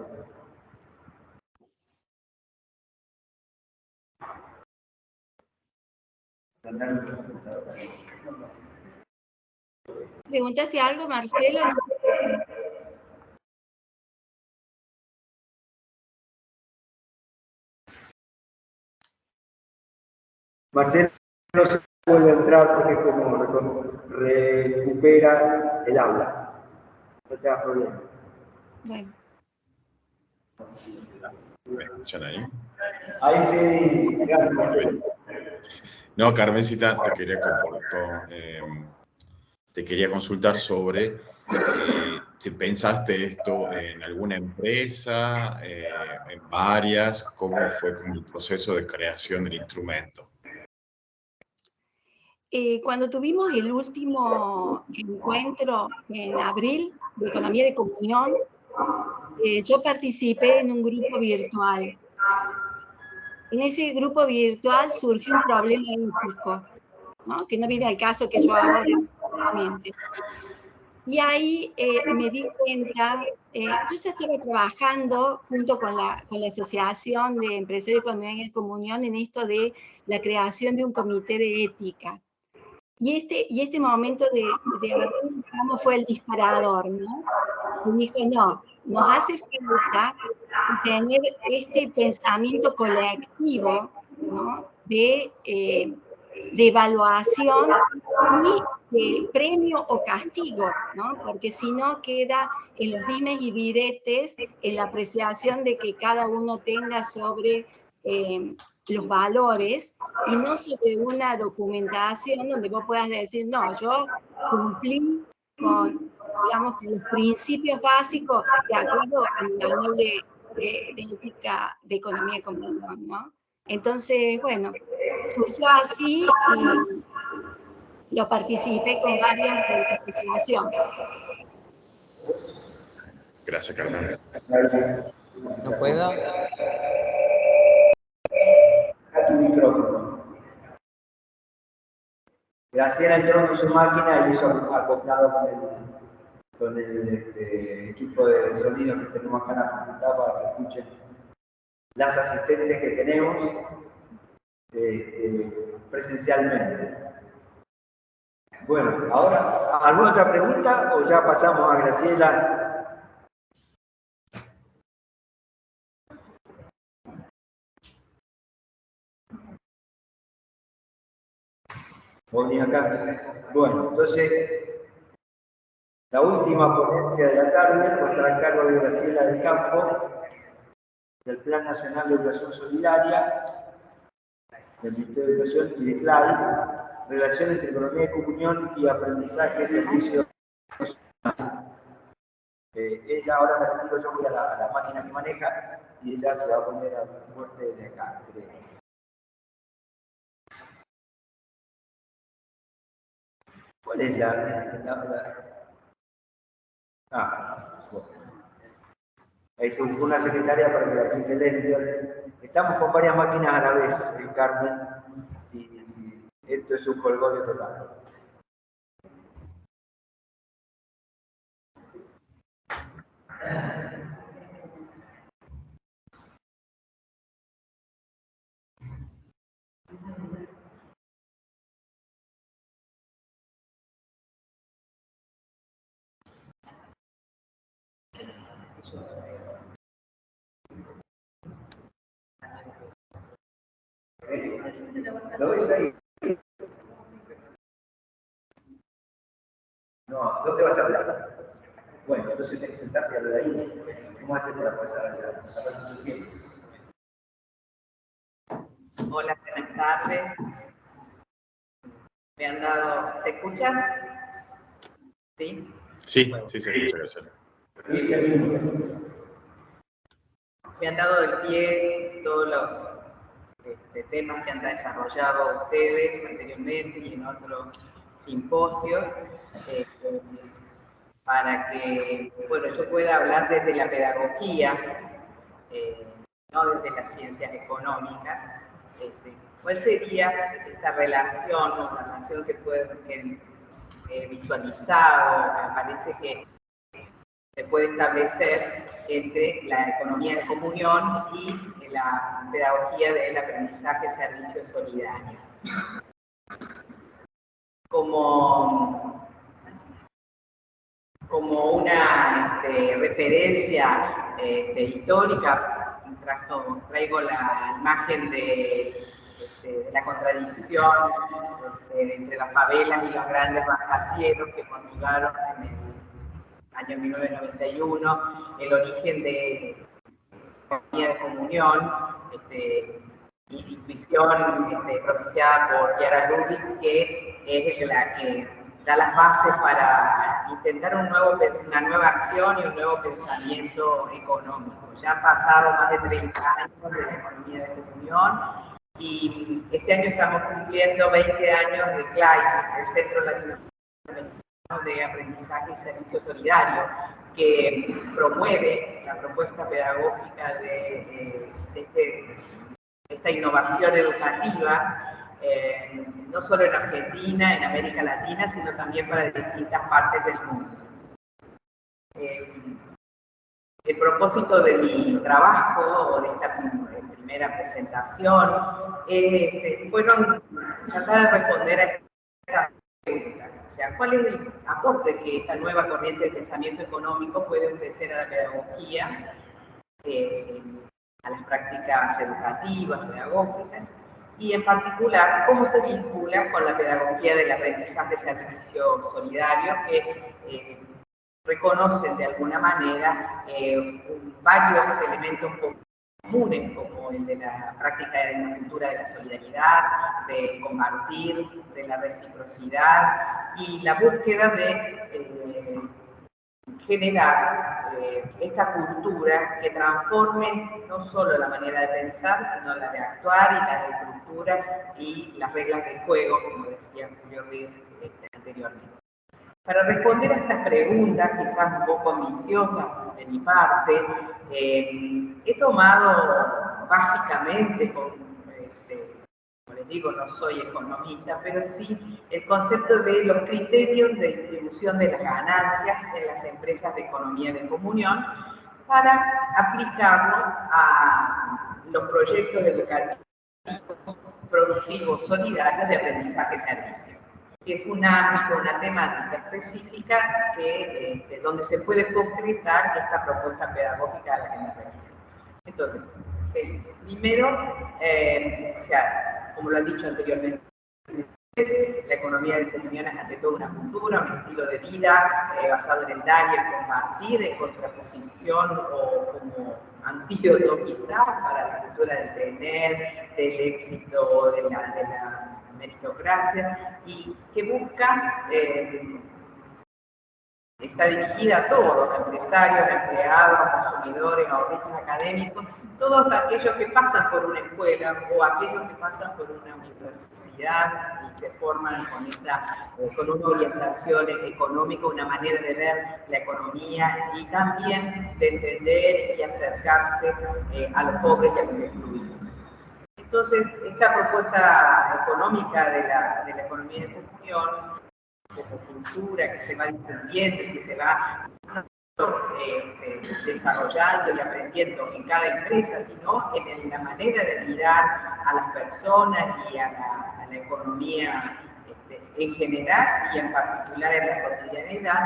¿Preguntaste algo, Marcelo? Marcelo no se vuelve a entrar porque es como recupera el aula. No te da problema. Bueno. ¿Me escuchan ahí? Ahí sí, gracias. No, Carmencita, te quería consultar sobre si pensaste esto en alguna empresa, en varias, cómo fue como el proceso de creación del instrumento. cuando tuvimos el último encuentro en abril de Economía de Comunión, yo participé en un grupo virtual. En ese grupo virtual surgió un problema ético, ¿no? Que no viene al caso que yo aborde directamente. Y ahí me di cuenta, yo ya estaba trabajando junto con la Asociación de Empresarios de Economía de Comunión en esto de la creación de un comité de ética. Y este momento de abril, digamos, fue el disparador, ¿no? Y dijo, no, nos hace falta tener este pensamiento colectivo, ¿no? De evaluación y de premio o castigo, ¿no? Porque si no queda en los dimes y diretes, en la apreciación de que cada uno tenga sobre los valores y no sobre una documentación donde vos puedas decir, no, yo cumplí con, digamos, con los principios básicos de acuerdo al manual de ética de economía de comunión, ¿no? Entonces, bueno, surgió así y lo participé con varios de participación. Gracias, Carmen. No puedo. A tu micrófono. Graciela entró con su máquina y hizo acoplado con el equipo de sonido que tenemos acá en la facultad para que escuchen las asistentes que tenemos presencialmente. Bueno, ahora, ¿alguna otra pregunta o ya pasamos a Graciela? ¿Vos venís acá? Bueno, entonces, la última ponencia de la tarde va a estar a cargo de Graciela del Campo, del Plan Nacional de Educación Solidaria, del Ministerio de Educación y de CLADIS, relación entre economía de comunión y aprendizaje de servicios. Ella ahora me retiro, yo voy a la máquina que maneja y ella se va a poner a fuerte de acá, creo. ¿Cuál es bueno. Ahí se buscó una secretaria para que la gente le. Estamos con varias máquinas a la vez, Carmen, y esto es un colgón total. ¿Lo ves ahí? No, ¿dónde vas a hablar? Bueno, entonces tienes que sentarte a hablar ahí. ¿Cómo haces para pasar allá? Hola, buenas tardes. Me han dado... ¿Se escucha? ¿Sí? Sí, sí, se escucha, Graciela. Me han dado el pie todos los temas que han desarrollado ustedes anteriormente y en otros simposios, para que, bueno, yo pueda hablar desde la pedagogía, no desde las ciencias económicas. ¿Cuál sería esta relación o la relación que pueden visualizado? Me parece que se puede establecer entre la economía de comunión y la pedagogía del aprendizaje servicio solidario. Como una referencia histórica, traigo la imagen de la contradicción entre las favelas y los grandes rascacielos que motivaron en el año 1991 el origen de la economía de comunión, intuición propiciada por Chiara Lubich, que es la que da las bases para intentar una nueva acción y un nuevo pensamiento económico. Ya han pasado más de 30 años de la economía de comunión Y este año estamos cumpliendo 20 años de CLAIS, el Centro Latinoamericano de Aprendizaje y Servicio Solidario, que promueve la propuesta pedagógica de esta innovación educativa, no solo en Argentina, en América Latina, sino también para distintas partes del mundo. El propósito de mi trabajo, o de esta primera presentación, fueron tratar de responder a estas preguntas. O sea, ¿cuál es el aporte que esta nueva corriente de pensamiento económico puede ofrecer a la pedagogía, a las prácticas educativas, pedagógicas, y en particular cómo se vincula con la pedagogía del aprendizaje-servicio solidario, que reconocen de alguna manera varios elementos comunes, como el de la práctica de la cultura de la solidaridad, de compartir, de la reciprocidad y la búsqueda de generar esta cultura que transforme no solo la manera de pensar, sino la de actuar y las estructuras y las reglas del juego, como decía Julio Ruiz anteriormente. Para responder a estas preguntas, quizás un poco ambiciosas de mi parte, he tomado básicamente, como les digo, no soy economista, pero sí el concepto de los criterios de distribución de las ganancias en las empresas de economía de comunión para aplicarlo a los proyectos educativos productivos solidarios de aprendizaje-servicio. Que es un ámbito, una temática específica donde se puede concretar esta propuesta pedagógica a la que me refiero. Entonces, primero, o sea, como lo han dicho anteriormente, la economía de comunión es ante todo una cultura, un estilo de vida basado en el dar y el compartir, en contraposición o como antídoto quizás para la cultura del tener, del éxito, de la meritocracia, y que busca, está dirigida a todos, empresarios, empleados, consumidores, ahorristas académicos, todos aquellos que pasan por una escuela o aquellos que pasan por una universidad y se forman con una orientación económica, una manera de ver la economía y también de entender y acercarse a los pobres y a los excluidos. Entonces, esta propuesta económica de la economía de comunión, como cultura que se va difundiendo y que se va desarrollando y aprendiendo en cada empresa, sino en la manera de mirar a las personas y a la economía en general y en particular en la cotidianidad,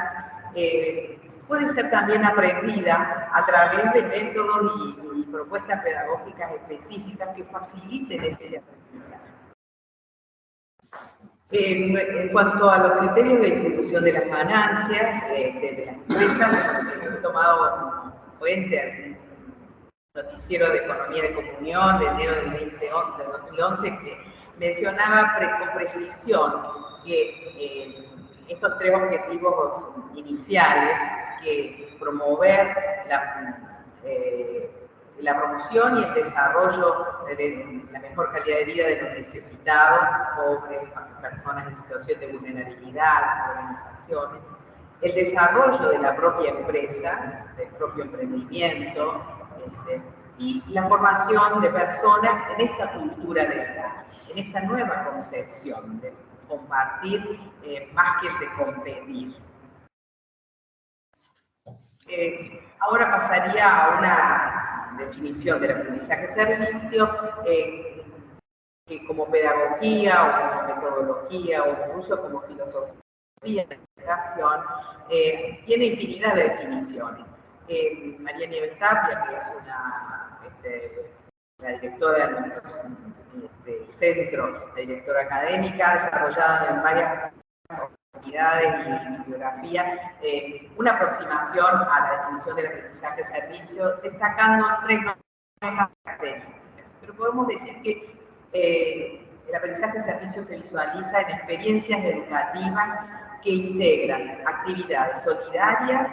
puede ser también aprendida a través de métodos y propuestas pedagógicas específicas que faciliten ese aprendizaje. En cuanto a los criterios de distribución de las ganancias de las empresas, he tomado fuente un noticiero de economía de comunión de enero del 2011 que mencionaba con precisión que estos tres objetivos iniciales, que es promover la promoción y el desarrollo de la mejor calidad de vida de los necesitados, pobres, personas en situación de vulnerabilidad, organizaciones, el desarrollo de la propia empresa, del propio emprendimiento, y la formación de personas en esta cultura del dar, en esta nueva concepción de compartir más que el de competir. Ahora pasaría a una definición del aprendizaje-servicio que como pedagogía o como metodología o incluso como filosofía de la educación tiene infinidad de definiciones. María Nieves Tapia, que es la directora de nuestro centro, la directora académica, ha desarrollado en varias unidades y bibliografía una aproximación a la definición del aprendizaje-servicio, destacando tres características. Pero podemos decir que el aprendizaje-servicio se visualiza en experiencias educativas que integran actividades solidarias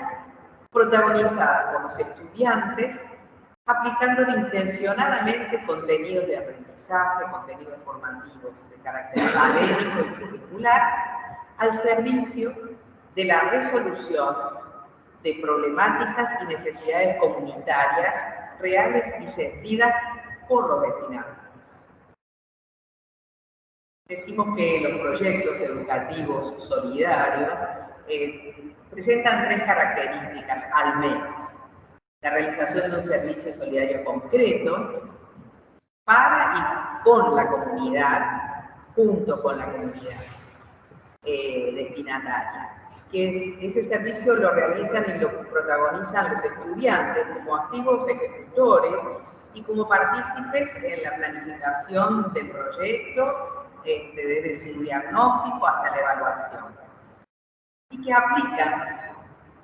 protagonizadas por los estudiantes aplicando intencionadamente contenidos de aprendizaje, contenidos formativos de carácter académico y curricular, al servicio de la resolución de problemáticas y necesidades comunitarias reales y sentidas por los destinatarios. Decimos que los proyectos educativos solidarios presentan 3 características, al menos. La realización de un servicio solidario concreto para y con la comunidad, junto con la comunidad destinataria. Ese servicio lo realizan y lo protagonizan los estudiantes como activos ejecutores y como partícipes en la planificación del proyecto, desde su diagnóstico hasta la evaluación. Y que aplican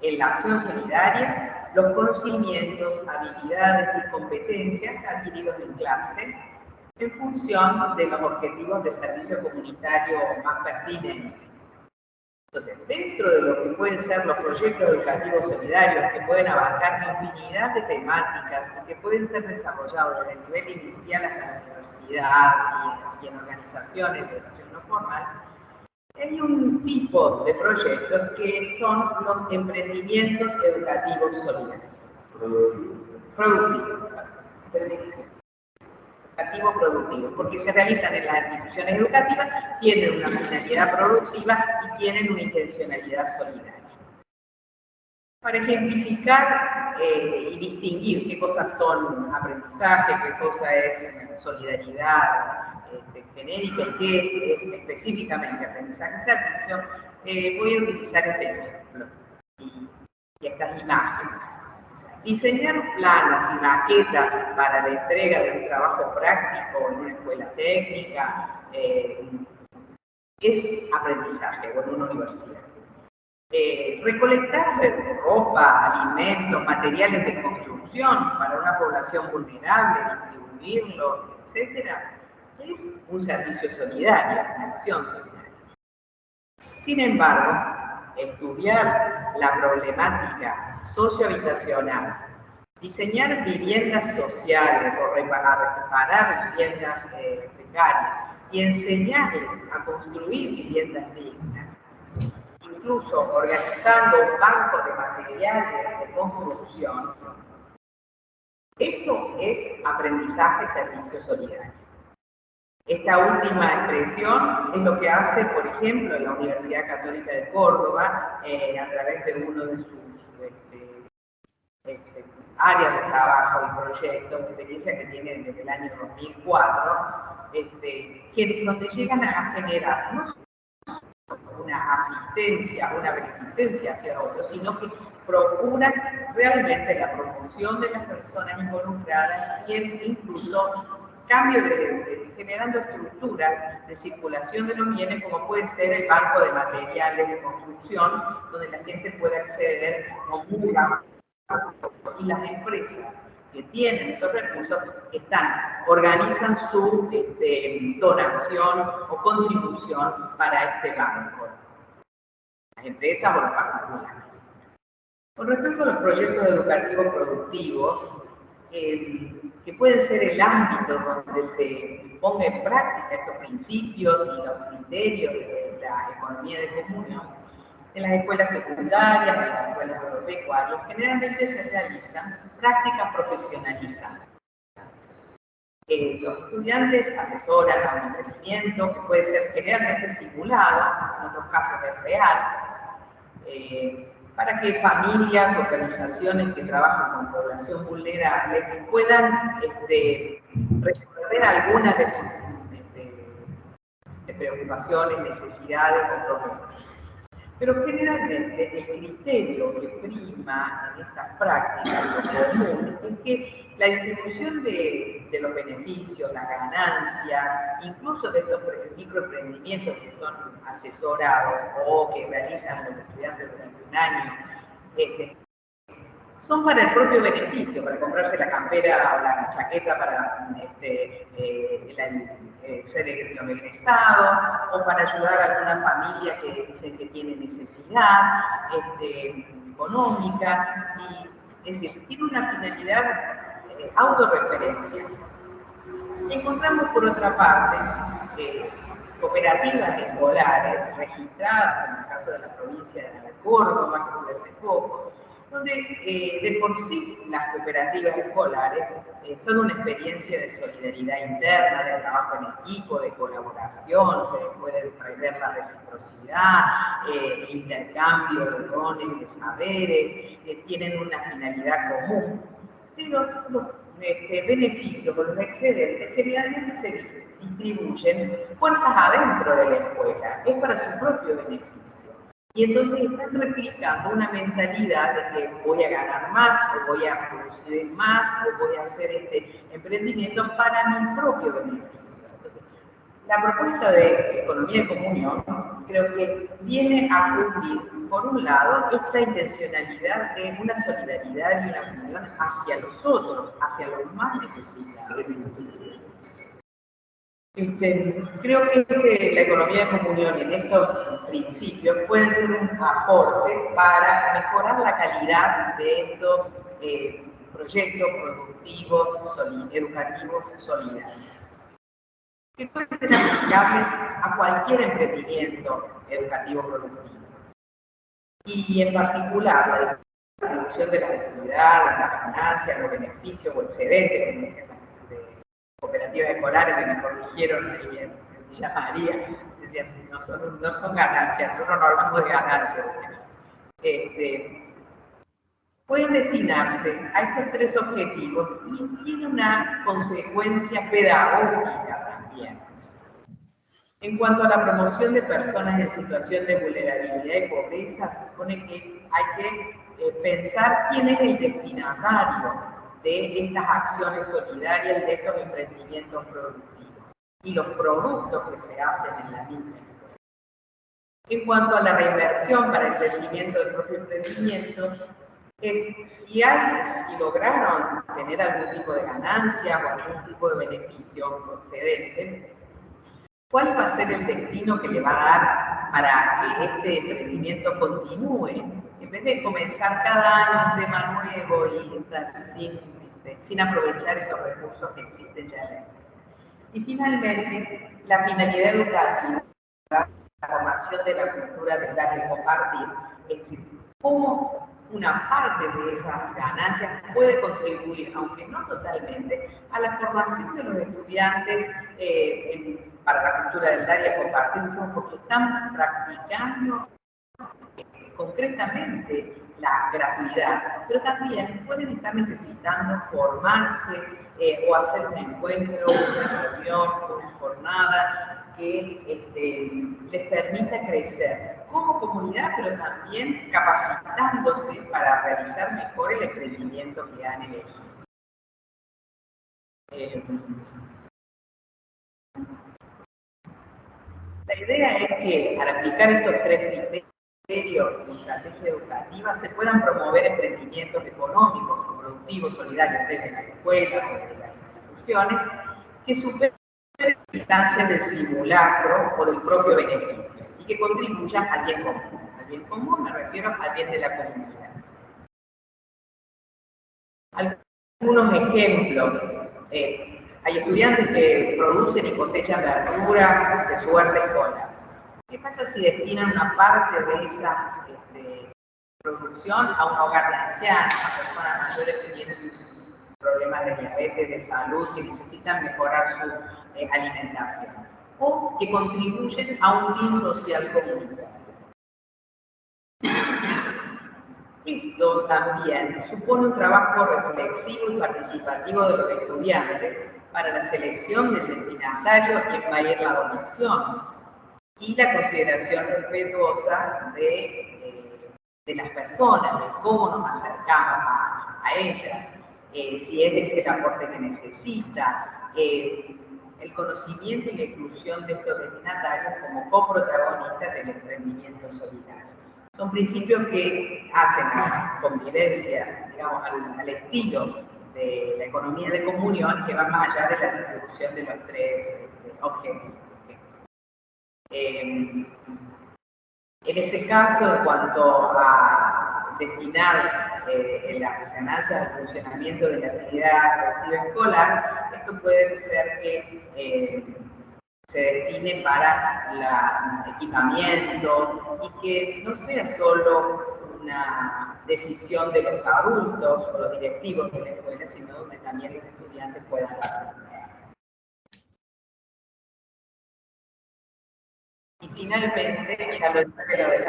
en la acción solidaria los conocimientos, habilidades y competencias adquiridos en clase en función de los objetivos de servicio comunitario más pertinentes. Entonces, dentro de lo que pueden ser los proyectos educativos solidarios, que pueden abarcar infinidad de temáticas y que pueden ser desarrollados desde el nivel inicial hasta la universidad y en organizaciones de educación no formal, hay un tipo de proyectos que son los emprendimientos educativos solidarios. Productivos. Educativos productivos, porque se realizan en las instituciones educativas, tienen una finalidad productiva y tienen una intencionalidad solidaria. Para ejemplificar y distinguir qué cosas son aprendizaje, qué cosa es solidaridad genérica y qué es específicamente aprendizaje-servicio, voy a utilizar este ejemplo y estas imágenes. Diseñar planos y maquetas para la entrega de un trabajo práctico en una escuela técnica es aprendizaje o en una universidad. Recolectar ropa, alimentos, materiales de construcción para una población vulnerable, distribuirlos, etc., es un servicio solidario, una acción solidaria. Sin embargo, estudiar la problemática sociohabitacional, diseñar viviendas sociales o reparar viviendas precarias y enseñarles a construir viviendas dignas, incluso organizando un banco de materiales de construcción, eso es aprendizaje-servicio solidario. Esta última expresión es lo que hace, por ejemplo, la Universidad Católica de Córdoba, a través de uno de sus áreas de trabajo y proyectos, experiencia que tienen desde el año 2004, donde llegan a generar no solo una asistencia, una beneficencia hacia otros, sino que procuran realmente la promoción de las personas involucradas y incluso cambio generando estructuras de circulación de los bienes, como puede ser el banco de materiales de construcción, donde la gente puede acceder común, y las empresas que tienen esos recursos organizan su donación o contribución para este banco. Las empresas o los particulares. Con respecto a los proyectos educativos productivos, que pueden ser el ámbito donde se ponga en práctica estos principios y los criterios de la economía de comunión, en las escuelas secundarias, en las escuelas agropecuarias, generalmente se realizan prácticas profesionalizantes. Los estudiantes asesoran a un emprendimiento que puede ser generalmente simulado, en otros casos es real, para que familias, organizaciones que trabajan con población vulnerable puedan resolver algunas de sus preocupaciones, necesidades o problemas. Pero generalmente el criterio que prima en estas prácticas, lo común, es que la distribución de los beneficios, las ganancias, incluso de estos microemprendimientos que son asesorados o que realizan los estudiantes durante un año, son para el propio beneficio, para comprarse la campera o la chaqueta para ser los egresados, o para ayudar a alguna familia que dicen que tiene necesidad económica, es decir, tiene una finalidad autorreferencia. Encontramos, por otra parte, cooperativas escolares registradas, en el caso de la provincia de Córdoba, que fue hace poco, donde de por sí las cooperativas escolares son una experiencia de solidaridad interna, de trabajo en equipo, de colaboración, se puede prever la reciprocidad, el intercambio de dones, de saberes, tienen una finalidad común, pero los beneficios o los excedentes generalmente se distribuyen puertas adentro de la escuela, es para su propio beneficio. Y entonces están replicando una mentalidad de que voy a ganar más, o voy a producir más, o voy a hacer este emprendimiento para mi propio beneficio. Entonces, la propuesta de economía de comunión creo que viene a cumplir, por un lado, esta intencionalidad de una solidaridad y una comunión hacia los otros, hacia los más necesitados. Creo que la economía de comunión en estos principios puede ser un aporte para mejorar la calidad de estos proyectos productivos, educativos solidarios, que pueden ser aplicables a cualquier emprendimiento educativo productivo. Y en particular, la distribución de las utilidades, las ganancias, los beneficios o excedentes, como decía, cooperativas escolares que me corrigieron ahí en Villa María, decían, no son ganancias, nosotros no hablamos de ganancias. Pueden destinarse a estos tres objetivos y tiene una consecuencia pedagógica también. En cuanto a la promoción de personas en situación de vulnerabilidad y pobreza, supone que hay que pensar quién es el destinatario de estas acciones solidarias, de estos emprendimientos productivos y los productos que se hacen en la misma escuela. En cuanto a la reinversión para el crecimiento del propio emprendimiento, es si lograron tener algún tipo de ganancia o algún tipo de beneficio excedente, ¿cuál va a ser el destino que le va a dar para que este emprendimiento continúe? En vez de comenzar cada año un tema nuevo y estar sin aprovechar esos recursos que existen ya en la escuela. Y finalmente, la finalidad educativa, la formación de la cultura de dar y compartir, es decir, cómo una parte de esas ganancias puede contribuir, aunque no totalmente, a la formación de los estudiantes para la cultura del dar y compartir, porque están practicando concretamente la gratuidad, pero también pueden estar necesitando formarse o hacer un encuentro, una reunión, una jornada que les permita crecer como comunidad, pero también capacitándose para realizar mejor el emprendimiento que han elegido. La idea es que al aplicar estos tres criterios en estrategia educativa se puedan promover emprendimientos económicos o productivos solidarios desde la escuela o desde las instituciones que superen las instancias del simulacro o del propio beneficio y que contribuyan al bien común. Al bien común me refiero al bien de la comunidad. Algunos ejemplos. Hay estudiantes que producen y cosechan verduras de su huerta escolar. ¿Qué pasa si destinan una parte de esa producción a un hogar de ancianos, a personas mayores que tienen problemas de diabetes, de salud, que necesitan mejorar su alimentación? O que contribuyen a un fin social comunitario. Esto también supone un trabajo reflexivo y participativo de los estudiantes para la selección del destinatario a quien va a ir la donación y la consideración respetuosa de las personas, de cómo nos acercamos a ellas, si es el aporte que necesita, el conocimiento y la inclusión de estos destinatarios como coprotagonistas del emprendimiento solidario. Son principios que hacen la convivencia, digamos, al estilo de la economía de comunión, que va más allá de la distribución de los tres objetivos. En este caso, en cuanto a destinar las ganancias al funcionamiento de la actividad productiva escolar, esto puede ser que se destine para el equipamiento y que no sea solo una decisión de los adultos o los directivos de la escuela, sino donde también los estudiantes puedan participar. Y finalmente, ya lo dije, lo del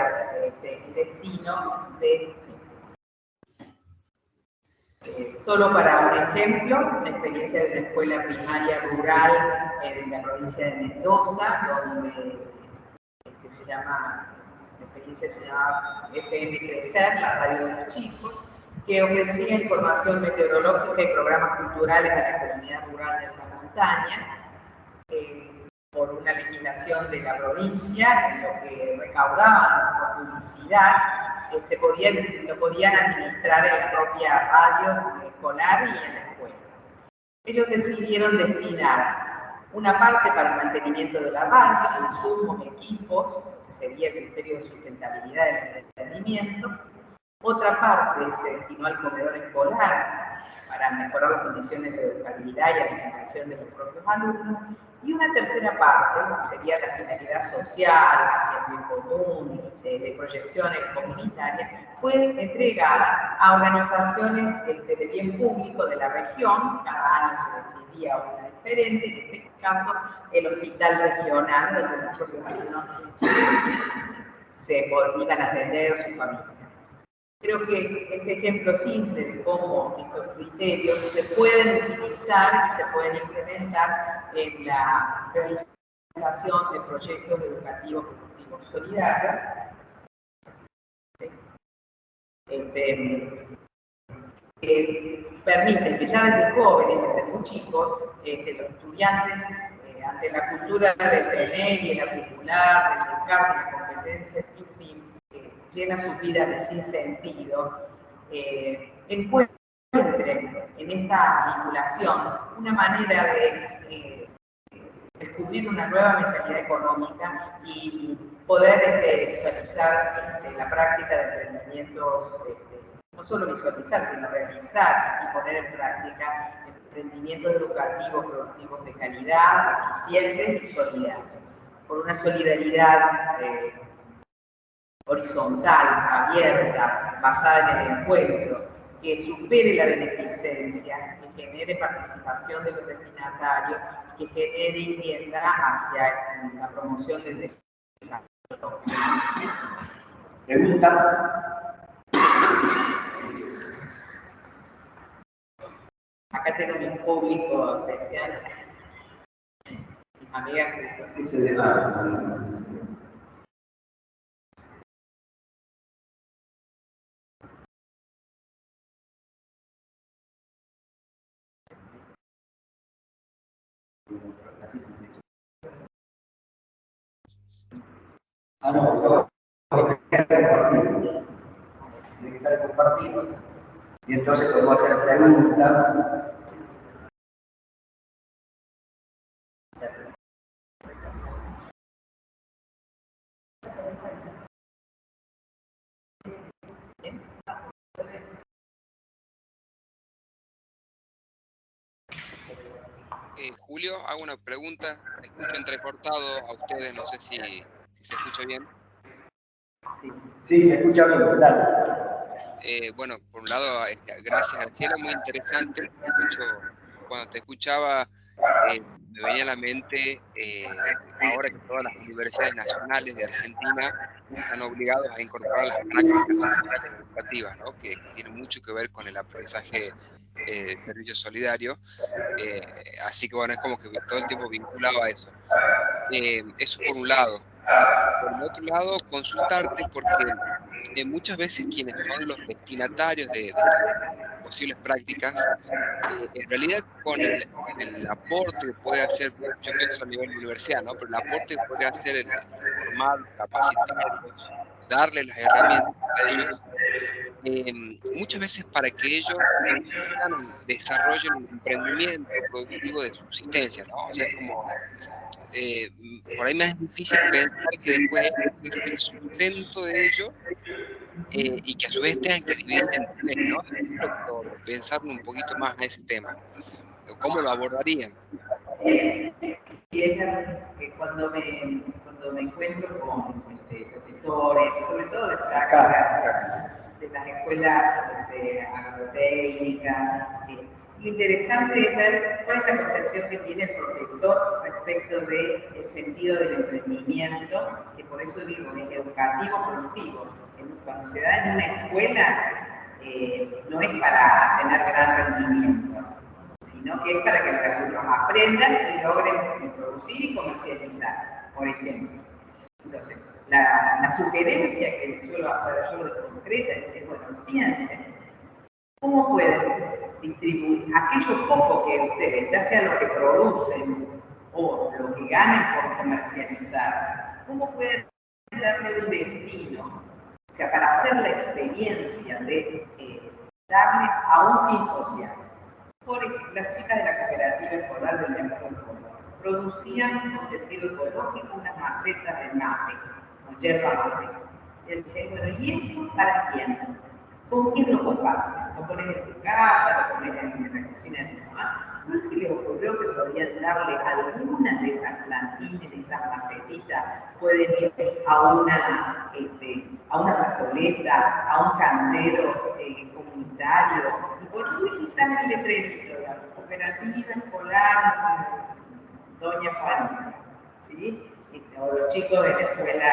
destino de... solo para un ejemplo, la experiencia de una escuela primaria rural en la provincia de Mendoza, donde la experiencia se llama FM Crecer, la radio de los chicos, que ofrecía información meteorológica y programas culturales a la comunidad rural de la montaña, por una legislación de la provincia, en lo que recaudaban por publicidad, lo podían administrar en la propia radio escolar y en la escuela. Ellos decidieron destinar una parte para el mantenimiento de la radio, insumos, equipos, que sería el criterio de sustentabilidad del emprendimiento. Otra parte se destinó al comedor escolar para mejorar las condiciones de educabilidad y alimentación de los propios alumnos. Y una tercera parte, que sería la finalidad social, hacia el bien común, de proyecciones comunitarias, fue entregada a organizaciones de bien público de la región. Cada año se decidía una diferente, en este caso el hospital regional, donde los propios alumnos se iban a atender a su familia. Creo que este ejemplo simple de cómo estos criterios se pueden utilizar y se pueden implementar en la realización de proyectos educativos productivos solidarios, que permiten que ya desde jóvenes, desde muy chicos, que los estudiantes, ante la cultura del tener y el acumular, del descarte, de la competencia sin fin, llena sus vidas de sinsentido, encuentren en esta vinculación una manera de descubrir una nueva mentalidad económica y poder visualizar la práctica de emprendimientos, no solo visualizar, sino realizar y poner en práctica emprendimientos educativos, productivos de calidad, eficientes y solidarios, por una solidaridad horizontal, abierta, basada en el encuentro, que supere la beneficencia, que genere participación de los destinatarios, que genere y tienda hacia la promoción del desarrollo. ¿Preguntas? Acá tengo mi público especial, mis amigas que se deja. No, tiene que estar compartido. Y entonces podemos hacer preguntas. Julio, hago una pregunta. Escucho entrecortado a ustedes, no sé si se escucha bien. Sí, se escucha bien, dale. Bueno, por un lado, gracias, Graciela, muy interesante. De hecho, cuando te escuchaba, me venía a la mente, ahora que todas las universidades nacionales de Argentina están obligados a incorporar las prácticas educativas, ¿no? que tienen mucho que ver con el aprendizaje de servicio solidario. Así que bueno, es como que todo el tiempo vinculado a eso. Eso por un lado. Por el otro lado, consultarte porque muchas veces quienes son los destinatarios de estas posibles prácticas, en realidad con el aporte que puede hacer, yo pienso a nivel de universidad, ¿no? Pero el aporte que puede hacer el formar, capacitarlos, darles las herramientas a ellos, muchas veces para que ellos desarrollen un emprendimiento productivo de subsistencia, ¿no? O sea, es como, por ahí me es difícil pensar que después el sustento de ellos y que a su vez tengan que dividir en tres, ¿no? Necesito pensarlo un poquito más a ese tema. ¿Cómo lo abordarían? Sí, es que cuando me encuentro con profesores, sobre todo de las escuelas agrotécnicas, lo interesante es ver cuál es la percepción que tiene el profesor respecto del sentido del emprendimiento, que por eso digo, es educativo productivo. Cuando se da en una escuela, no es para tener gran rendimiento, sino que es para que los alumnos aprendan y logren producir y comercializar, por ejemplo. Entonces, la sugerencia que suelo hacer yo de concreta es decir, bueno, piensen, ¿cómo pueden distribuir aquello poco que ustedes, ya sea lo que producen o lo que ganen por comercializar, cómo pueden darle un destino? O sea, para hacer la experiencia de darle a un fin social. Por ejemplo, las chicas de la cooperativa escolar del Mercado producían con sentido ecológico unas macetas de mate, con yerba mate. Y decía, bueno, ¿y esto para quién? ¿Con quién lo comparten? ¿Lo pones en tu casa? ¿Lo pones en la cocina de tu mamá? ¿No se les ocurrió que podían darle algunas de esas plantines, de esas macetitas? Pueden ir a una plazoleta, a un cantero comunitario, y poner quizás el letrerito de la cooperativa escolar Doña Juanita, ¿sí? O los chicos de la escuela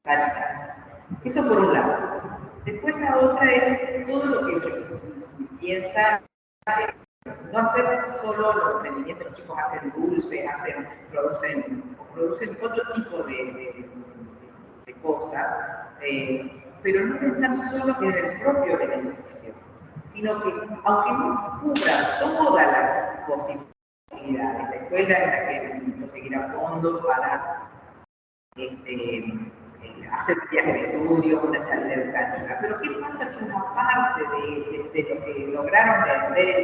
sanitaria. Eso por un lado. Después la otra es todo lo que se piensa, no hacer solo los emprendimientos, los chicos hacen dulces, producen otro tipo de cosas, pero no pensar solo en el propio beneficio, sino que aunque no cubra todas las posibilidades, la escuela es la que conseguirá fondos para hacer viajes de estudio, una salida educativa. Pero ¿qué pasa si una parte de lo que lograron vender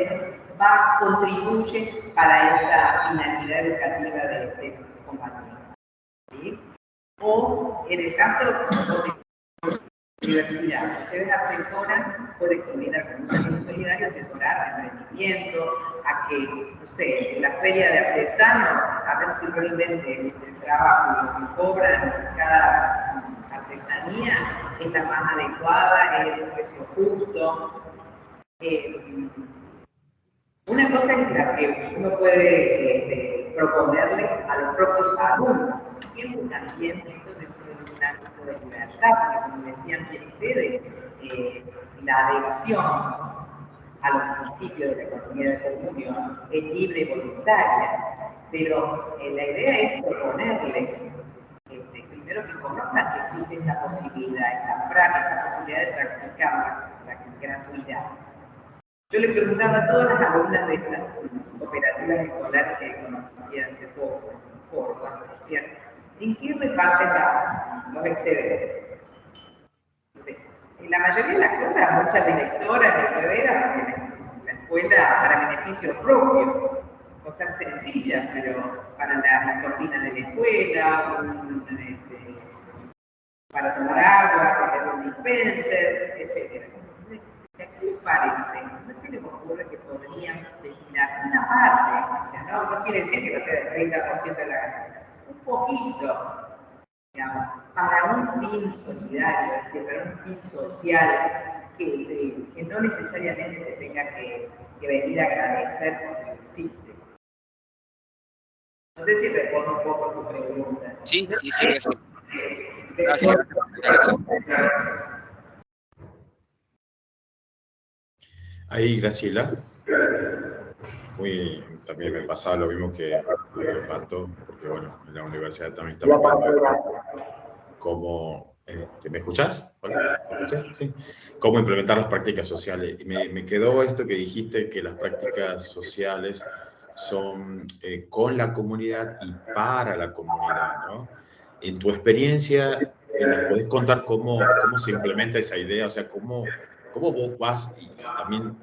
contribuye para esa finalidad educativa de compañía? ¿Sí? O en el caso de universidad, ustedes asesoran, pueden combinar con un servicio solidario, asesorar a emprendimiento, a que, no sé, en la feria de artesanos, a ver si realmente el trabajo y lo que cobran cada artesanía es la más adecuada, es el precio justo. Una cosa es la que uno puede proponerle a los propios alumnos, siempre también esto dentro de un ámbito de libertad, porque como decían ustedes, la adhesión a los principios de la economía de comunión es libre y voluntaria, pero la idea es proponerles primero que conozcan que existe esta posibilidad, esta posibilidad de practicar la gratuidad. Yo le preguntaba a todas las alumnas de estas cooperativas escolares que conocí hace poco, en Córdoba, ¿en qué reparten los excedentes? En la mayoría de las cosas, muchas directoras de carrera, la escuela para beneficio propio, cosas sencillas, pero para la cortina de la escuela, para tomar agua, tener un dispenser, etc. ¿Qué les parece? ¿No se les ocurre que podrían destinar una parte? O sea, no quiere decir que va a ser el 30% de la ganancia, un poquito, digamos, para un fin solidario, es decir, para un fin social que no necesariamente te tenga que venir a agradecer porque lo existe. No sé si respondo un poco a tu pregunta. Sí, gracias. Ahí, Graciela. También me pasaba lo mismo que Pato, porque bueno, en la universidad también estamos viendo cómo... ¿me escuchás? ¿Hola? ¿Me escuchás? Sí. ¿Cómo implementar las prácticas sociales? Y me quedó esto que dijiste, que las prácticas sociales son con la comunidad y para la comunidad, ¿no? En tu experiencia, ¿nos podés contar cómo se implementa esa idea? O sea, cómo vos vas y también...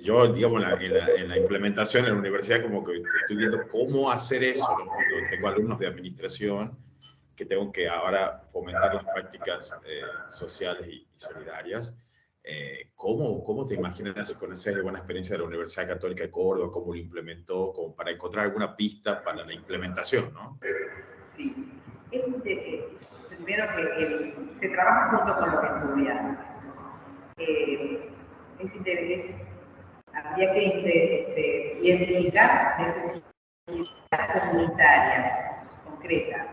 yo, digamos, en la implementación en la universidad como que estoy viendo cómo hacer eso, ¿no? Tengo alumnos de administración que tengo que ahora fomentar las prácticas sociales y solidarias. ¿Cómo te imaginas, si conoces de buena experiencia de la Universidad Católica de Córdoba, cómo lo implementó, como para encontrar alguna pista para la implementación, ¿no? Sí, primero que se trabaja junto con los estudiantes. Habría que identificar necesidades comunitarias concretas.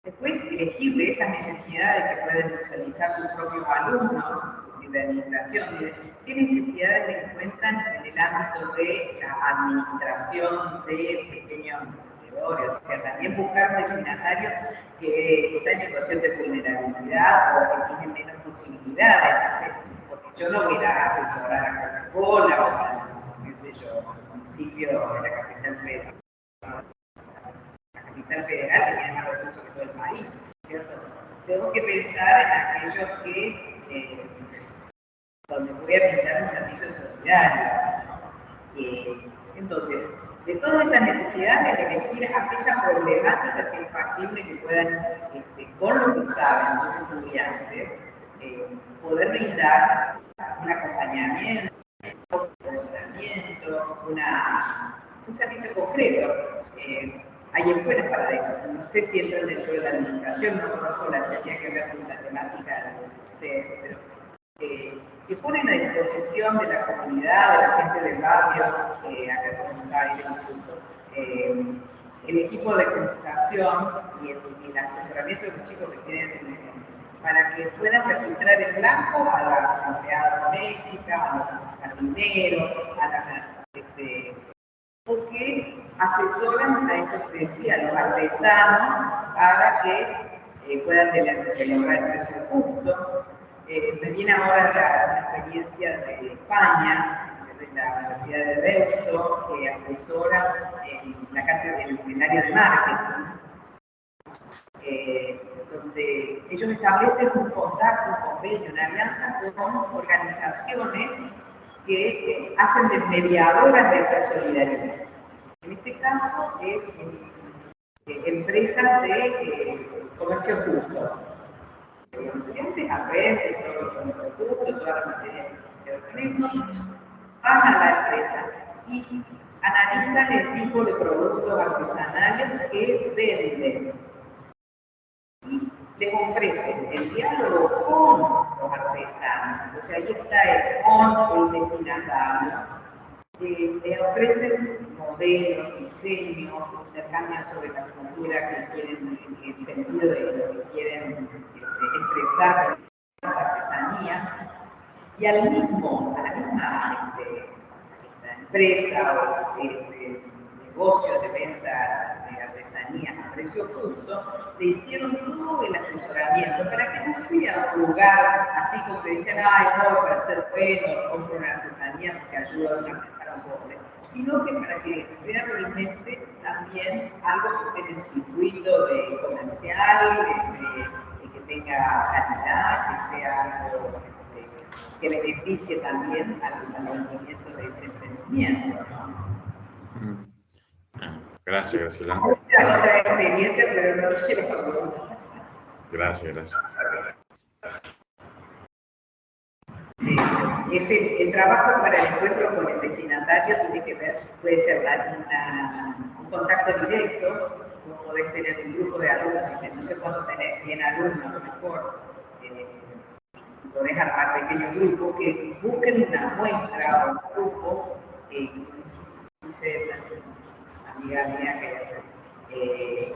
Después, elegir de esas necesidades que pueden visualizar tus propios alumnos, es decir, de administración, qué necesidades se encuentran en el ámbito de la administración de pequeños emprendedores, o sea, también buscar destinatarios que están en situación de vulnerabilidad o que tienen menos posibilidades. Entonces, porque yo no voy a asesorar a Coca-Cola o a, qué sé yo, municipio de la capital federal. Capital federal que tiene más recursos que todo el país, ¿cierto? Tengo que pensar en aquellos que, donde voy a brindar un servicio solidario. Entonces, de todas esas necesidades, elegir aquella problemática que es factible que puedan, con lo que saben los estudiantes, poder brindar un acompañamiento, un asesoramiento, un servicio concreto. Hay escuelas para eso, no sé si entran dentro de la administración, no conozco la tenía que ver con la temática de ustedes, pero que ponen a disposición de la comunidad, de la gente del barrio, acá en Buenos Aires incluso, el equipo de comunicación y el asesoramiento de los chicos que tienen, para que puedan registrar en blanco a las empleadas domésticas, a los jardineros, a las porque asesoran a esto que decía, los artesanos, para que puedan lograr el precio justo. Me viene ahora la experiencia de España, de la Universidad de Deusto, que asesora en la cátedra del área de marketing, donde ellos establecen un contacto, un convenio, una alianza con organizaciones que hacen de mediadoras de esa solidaridad. En este caso es empresas de comercio justo. Los estudiantes aprenden todo el comercio justo, toda la materia de organización, van a la empresa y analizan el tipo de productos artesanales que venden y les ofrecen el diálogo con los artesanos. O sea, ahí está con el destinatario. Le ofrecen modelos, diseños, intercambian sobre la cultura que quieren, en el sentido de lo que quieren expresar con esa artesanía. Y a la misma empresa o negocio de venta de artesanía a precio justo, le hicieron todo el asesoramiento para que no sea un lugar así como que decían, ay, no, para ser bueno, compro una artesanía porque ayuda a una persona pobre, sino que para que sea realmente también algo que esté en el circuito comercial, que tenga calidad, que sea algo que beneficie también al movimiento de ese emprendimiento, ¿no? Gracias, Graciela. Otra experiencia, pero no quiero. Gracias. El trabajo para el encuentro con el destinatario tiene que ver, puede ser un contacto directo, como podés tener un grupo de alumnos, y no sé cuánto tenés, 100 alumnos, a lo mejor, podés armar pequeños grupos que busquen una muestra o un grupo, dice la amiga mía que hace,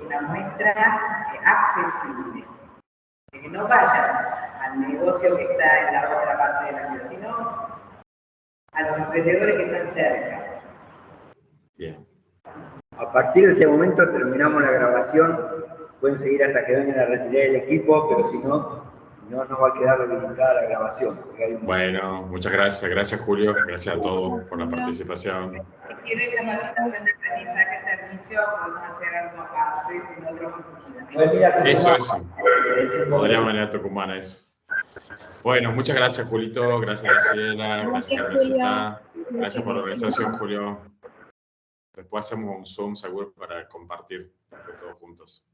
una muestra accesible, que no vayan al negocio que está en la otra parte de la ciudad, sino a los emprendedores que están cerca. Bien. A partir de este momento terminamos la grabación. Pueden seguir hasta que vengan a retirar el equipo, pero si no, no nos va a quedar habilitada la grabación. Bueno, muchas gracias. Gracias, Julio. Gracias a todos por la participación. Si quieren capacitación de aprendizaje servicio, podemos hacer algo aparte en otra oportunidad. Eso. Podríamos venir a Tucumán, eso. Bueno, muchas gracias, Julito. Gracias, Graciela. Gracias, Carmencita. Gracias por la organización, Julio. Después hacemos un Zoom seguro para compartir todos juntos.